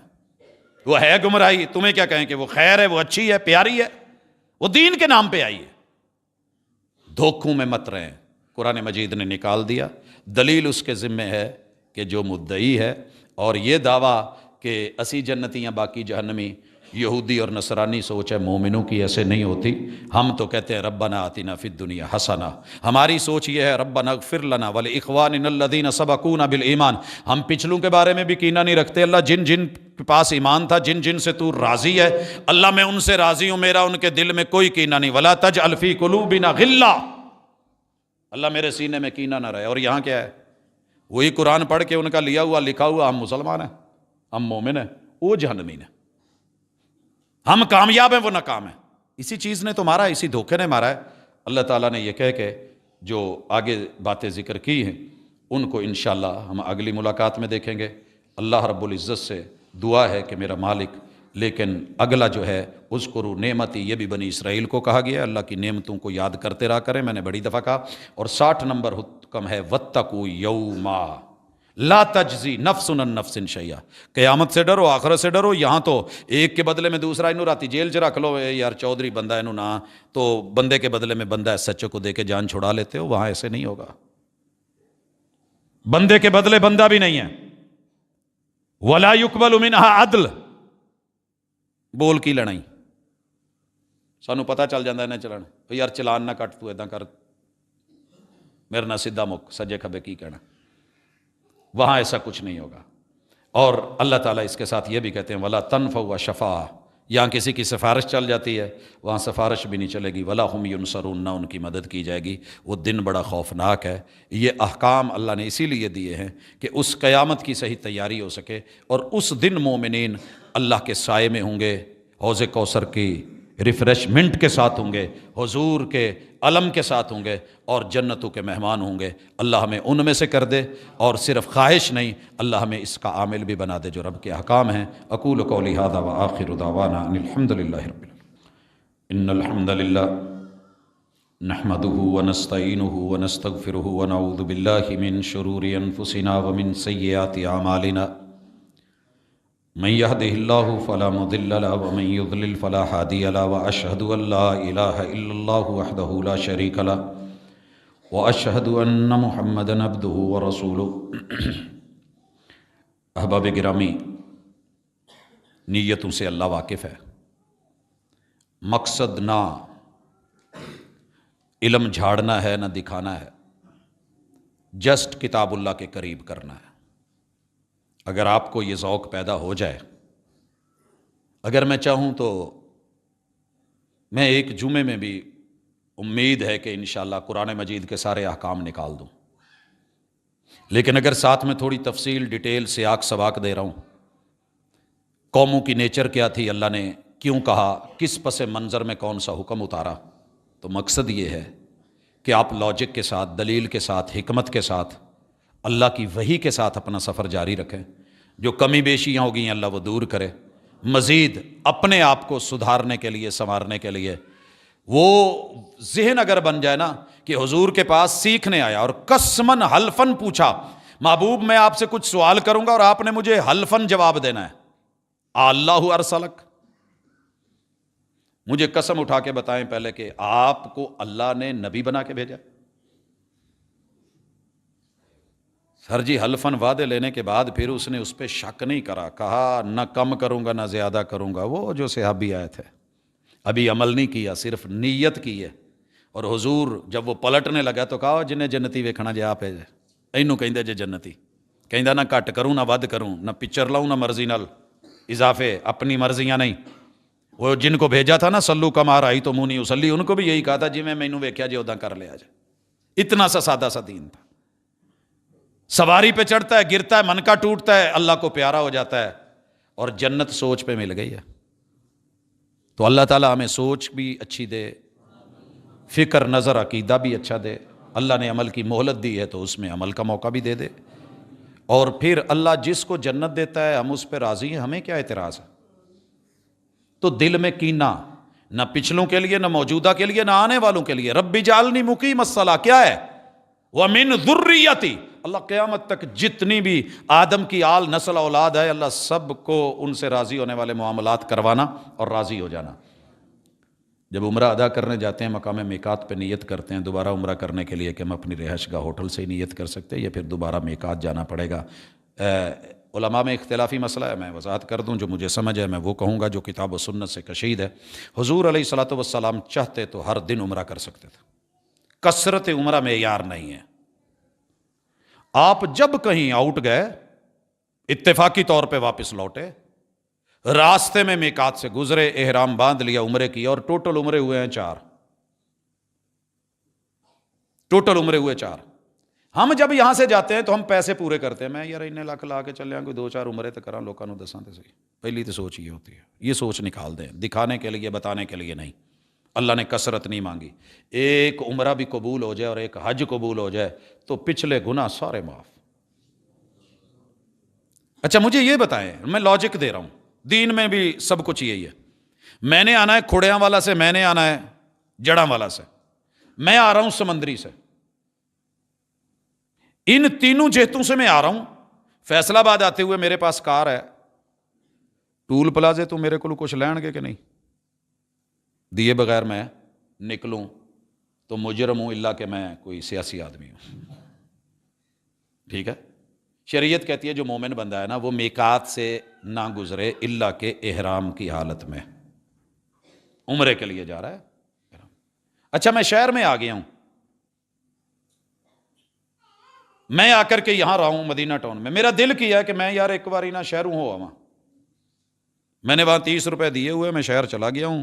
وہ ہے گمراہی. تمہیں کیا کہیں کہ وہ خیر ہے، وہ اچھی ہے، پیاری ہے، وہ دین کے نام پہ آئی ہے. دھوکوں میں مت رہیں. قرآن مجید نے نکال دیا. دلیل اس کے ذمہ ہے کہ جو مدعی ہے. اور یہ دعویٰ کہ اسی جنتی یا باقی جہنمی، یہودی اور نصرانی سوچ ہے، مومنوں کی ایسے نہیں ہوتی. ہم تو کہتے ہیں ربنا آتنا فی الدنیا حسنہ. ہماری سوچ یہ ہے ربنا اغفر لنا ولاخواننا الذین سبقونا بالایمان. ہم پچھلوں کے بارے میں بھی کینہ نہیں رکھتے. اللہ جن جن کے پاس ایمان تھا، جن جن سے تو راضی ہے، اللہ میں ان سے راضی ہوں، میرا ان کے دل میں کوئی کینہ نہیں. ولا تجعل فی قلوبنا غلا، اللہ میرے سینے میں کینہ نہ رہے. اور یہاں کیا ہے؟ وہی قرآن پڑھ کے ان کا لیا ہوا لکھا ہوا ہم مسلمان ہیں، ہم مومن ہیں، وہ جہنمین ہیں. ہم کامیاب ہیں، وہ ناکام ہیں. اسی چیز نے تو مارا ہے، اسی دھوکے نے مارا ہے. اللہ تعالیٰ نے یہ کہہ کے جو آگے باتیں ذکر کی ہیں ان کو انشاءاللہ ہم اگلی ملاقات میں دیکھیں گے. اللہ رب العزت سے دعا ہے کہ میرا مالک، لیکن اگلا جو ہے اذکروا نعمتی، یہ بھی بنی اسرائیل کو کہا گیا ہے. اللہ کی نعمتوں کو یاد کرتے رہا کریں، میں نے بڑی دفعہ کہا. اور 60 نمبر حکم ہے واتقوا یوما لا تجزی نفس عن نفس شیئا. قیامت سے ڈرو، آخرت سے ڈرو. یہاں تو ایک کے بدلے میں دوسرا، انہوں راتی جیل چ رکھ لو، یار چودھری بندہ انہوں نہ، تو بندے کے بدلے میں بندہ سچے کو دے کے جان چھڑا لیتے ہو. وہاں ایسے نہیں ہوگا. بندے کے بدلے بندہ بھی نہیں ہے. ولا یقبل منها عدل. بول کی لڑائی سانو پتہ چل جاتا ہے نہ چلن، یار چلان نہ کٹ، تو ایداں کر، میرے نہ سیدھا مک، سجے کھبے کی کہنا. وہاں ایسا کچھ نہیں ہوگا. اور اللہ تعالیٰ اس کے ساتھ یہ بھی کہتے ہیں ولا تنفع شفاعہ. یہاں کسی کی سفارش چل جاتی ہے، وہاں سفارش بھی نہیں چلے گی. ولا ہم ینصرون، نہ ان کی مدد کی جائے گی. وہ دن بڑا خوفناک ہے. یہ احکام اللہ نے اسی لیے دیے ہیں کہ اس قیامت کی صحیح تیاری ہو سکے. اور اس دن مومنین اللہ کے سائے میں ہوں گے، حوض کوثر کی ریفریشمنٹ کے ساتھ ہوں گے، حضور کے علم کے ساتھ ہوں گے، اور جنتوں کے مہمان ہوں گے. اللہ ہمیں ان میں سے کر دے. اور صرف خواہش نہیں، اللہ ہمیں اس کا عامل بھی بنا دے جو رب کے احکام ہیں. اقول قولی ھذا وآخر دعوانا ان الحمد للہ رب العالمین. ان الحمد للہ نحمده ونستعینه ونستغفره ونعوذ باللہ من شرور انفسنا ومن سیئات اعمالنا. من يهده الله فلا مضل له ومن يضلل فلا هادي له وأشهد أن لا إله إلا الله وحده لا شريك له وأشهد أن محمدا عبده ورسوله۔ احباب گرامی، نیتوں سے اللہ واقف ہے۔ مقصد نہ علم جھاڑنا ہے نہ دکھانا ہے، جسٹ کتاب اللہ کے قریب کرنا ہے۔ اگر آپ کو یہ ذوق پیدا ہو جائے، اگر میں چاہوں تو میں ایک جمعے میں بھی امید ہے کہ انشاءاللہ قرآن مجید کے سارے احکام نکال دوں، لیکن اگر ساتھ میں تھوڑی تفصیل، ڈیٹیل، سیاق سباق دے رہا ہوں، قوموں کی نیچر کیا تھی، اللہ نے کیوں کہا، کس پس منظر میں کون سا حکم اتارا، تو مقصد یہ ہے کہ آپ لاجک کے ساتھ، دلیل کے ساتھ، حکمت کے ساتھ، اللہ کی وحی کے ساتھ اپنا سفر جاری رکھیں۔ جو کمی بیشیاں ہو گئی ہیں اللہ وہ دور کرے، مزید اپنے آپ کو سدھارنے کے لیے، سنوارنے کے لیے وہ ذہن اگر بن جائے نا کہ حضور کے پاس سیکھنے آیا اور قسمن حلفن پوچھا، محبوب میں آپ سے کچھ سوال کروں گا اور آپ نے مجھے حلفن جواب دینا ہے، اللہ ارسلک، مجھے قسم اٹھا کے بتائیں پہلے کہ آپ کو اللہ نے نبی بنا کے بھیجا؟ سر جی حلفن وعدے لینے کے بعد پھر اس نے اس پہ شک نہیں کرا، کہا نہ کم کروں گا نہ زیادہ کروں گا۔ وہ جو صحابی آئے تھے ابھی عمل نہیں کیا، صرف نیت کی ہے، اور حضور جب وہ پلٹنے لگا تو کہا جنہیں جنتی ویکھنا جے آپ اینو کہندے جے جنتی، کہندا نہ کٹ کروں نہ ود کروں، نہ پچر لاؤں نہ مرضی نال اضافے، اپنی مرضیاں نہیں۔ وہ جن کو بھیجا تھا نا سلو کما رائی تو مونی اسلی، ان کو بھی یہی کہا تھا جی میں مینو ویکھیا جے ادا کر لیا جائے۔ اتنا سا سادہ سا دین تھا۔ سواری پہ چڑھتا ہے، گرتا ہے، من کا ٹوٹتا ہے، اللہ کو پیارا ہو جاتا ہے، اور جنت سوچ پہ مل گئی ہے۔ تو اللہ تعالیٰ ہمیں سوچ بھی اچھی دے، فکر، نظر، عقیدہ بھی اچھا دے۔ اللہ نے عمل کی مہلت دی ہے تو اس میں عمل کا موقع بھی دے دے، اور پھر اللہ جس کو جنت دیتا ہے ہم اس پہ راضی ہیں، ہمیں کیا اعتراض ہے؟ تو دل میں کینہ نہ پچھلوں کے لیے، نہ موجودہ کے لیے، نہ آنے والوں کے لیے۔ رب اجعلنی مقیم الصلاۃ کیا ہے؟ وَمِن ذُرِّيَّتِي، اللہ قیامت تک جتنی بھی آدم کی آل نسل اولاد ہے، اللہ سب کو ان سے راضی ہونے والے معاملات کروانا اور راضی ہو جانا۔ جب عمرہ ادا کرنے جاتے ہیں مقام میقات پہ نیت کرتے ہیں دوبارہ عمرہ کرنے کے لیے کہ ہم اپنی رہائش گاہ ہوٹل سے ہی نیت کر سکتے ہیں یا پھر دوبارہ میقات جانا پڑے گا۔ علماء میں اختلافی مسئلہ ہے، میں وضاحت کر دوں، جو مجھے سمجھ ہے میں وہ کہوں گا جو کتاب و سنت سے کشید ہے۔ حضور علیہ الصلوۃ والسلام چاہتے تو ہر دن عمرہ کر سکتے تھے، کثرت عمرہ معیار نہیں ہے۔ آپ جب کہیں آؤٹ گئے، اتفاقی طور پہ واپس لوٹے، راستے میں میقات سے گزرے، احرام باندھ لیا، عمرے کیا، اور ٹوٹل عمرے ہوئے ہیں 4۔ ٹوٹل عمرے ہوئے 4۔ ہم جب یہاں سے جاتے ہیں تو ہم پیسے پورے کرتے ہیں، میں یار انہیں لاکھ لا کے چلے کوئی 2-4 عمرے تو کراں، لوگوں کو دساں تے صحیح۔ پہلی تو سوچ یہ ہوتی ہے، یہ سوچ نکال دیں، دکھانے کے لیے، بتانے کے لیے نہیں۔ اللہ نے کثرت نہیں مانگی۔ ایک عمرہ بھی قبول ہو جائے اور ایک حج قبول ہو جائے تو پچھلے گناہ سارے معاف۔ اچھا مجھے یہ بتائیں، میں لاجک دے رہا ہوں، دین میں بھی سب کچھ یہی ہے۔ میں نے آنا ہے کھوڑیاں والا سے، میں نے آنا ہے جڑاں والا سے، میں آ رہا ہوں سمندری سے، ان تینوں جہتوں سے میں آ رہا ہوں۔ فیصل آباد آتے ہوئے میرے پاس کار ہے، ٹول پلازے تو میرے کو کچھ لین گے کہ نہیں؟ دیے بغیر میں نکلوں تو مجرم ہوں، اللہ کہ میں کوئی سیاسی آدمی ہوں۔ ٹھیک ہے، شریعت کہتی ہے جو مومن بندہ ہے نا وہ میقات سے نہ گزرے اللہ کے احرام کی حالت میں، عمرے کے لیے جا رہا ہے۔ اچھا میں شہر میں آ گیا ہوں، میں آ کر کے یہاں رہا ہوں مدینہ ٹاؤن میں، میرا دل کیا ہے کہ میں یار ایک بار نہ شہروں ہو آواں، میں نے وہاں 30 روپے دیے ہوئے، میں شہر چلا گیا ہوں،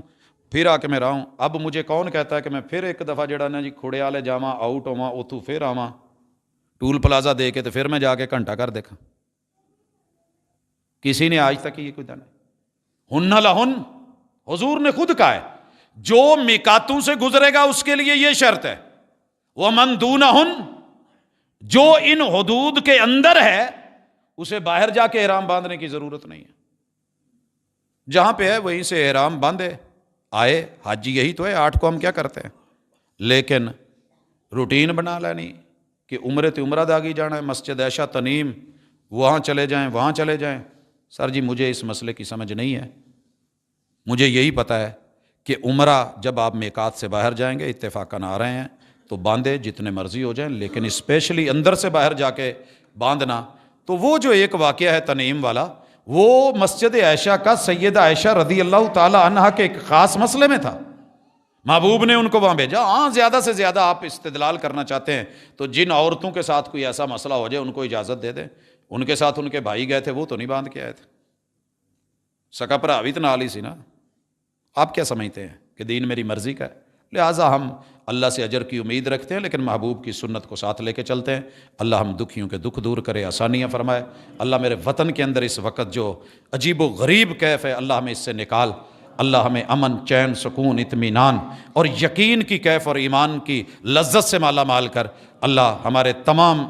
پھر آ کے میں رہا ہوں۔ اب مجھے کون کہتا ہے کہ میں پھر ایک دفعہ جڑا نا جی کھوڑے والے جاواں، آؤٹ ہواں، اتوں پھر آواں ٹول پلازا دے کے، تو پھر میں جا کے گھنٹہ گھر دیکھا؟ کسی نے آج تک یہ کوئی دن ہن لہن، حضور نے خود کہا ہے جو میقاتوں سے گزرے گا اس کے لیے یہ شرط ہے، وَمَن دُونَهُنْ، جو ان حدود کے اندر ہے اسے باہر جا کے احرام باندھنے کی ضرورت نہیں ہے، جہاں پہ ہے وہیں سے احرام باندھے آئے۔ حج یہی تو ہے، 8 کو ہم کیا کرتے ہیں، لیکن روٹین بنا لینی کہ عمرے تے عمرہ داغی جانا ہے، مسجد عائشہ تنیم وہاں چلے جائیں، وہاں چلے جائیں، سر جی مجھے اس مسئلے کی سمجھ نہیں ہے، مجھے یہی پتہ ہے کہ عمرہ جب آپ میقات سے باہر جائیں گے، اتفاقاً آ رہے ہیں تو باندھے جتنے مرضی ہو جائیں، لیکن اسپیشلی اندر سے باہر جا کے باندھنا۔ تو وہ جو ایک واقعہ ہے تنعیم والا، وہ مسجد عائشہ کا سیدہ عائشہ رضی اللہ تعالی عنہا کے ایک خاص مسئلے میں تھا، محبوب نے ان کو وہاں بھیجا۔ ہاں زیادہ سے زیادہ آپ استدلال کرنا چاہتے ہیں تو جن عورتوں کے ساتھ کوئی ایسا مسئلہ ہو جائے ان کو اجازت دے دیں، ان کے ساتھ ان کے بھائی گئے تھے، وہ تو نہیں باندھ کے آئے تھے، سکا پرا بھی تو نال ہی سی نا۔ آپ کیا سمجھتے ہیں کہ دین میری مرضی کا ہے؟ لہٰذا ہم اللہ سے اجر کی امید رکھتے ہیں، لیکن محبوب کی سنت کو ساتھ لے کے چلتے ہیں۔ اللہ ہم دکھیوں کے دکھ دور کرے، آسانیاں فرمائے۔ اللہ میرے وطن کے اندر اس وقت جو عجیب و غریب کیف ہے، اللہ ہمیں اس سے نکال۔ اللہ ہمیں امن، چین، سکون، اطمینان اور یقین کی کیف اور ایمان کی لذت سے مالا مال کر۔ اللہ ہمارے تمام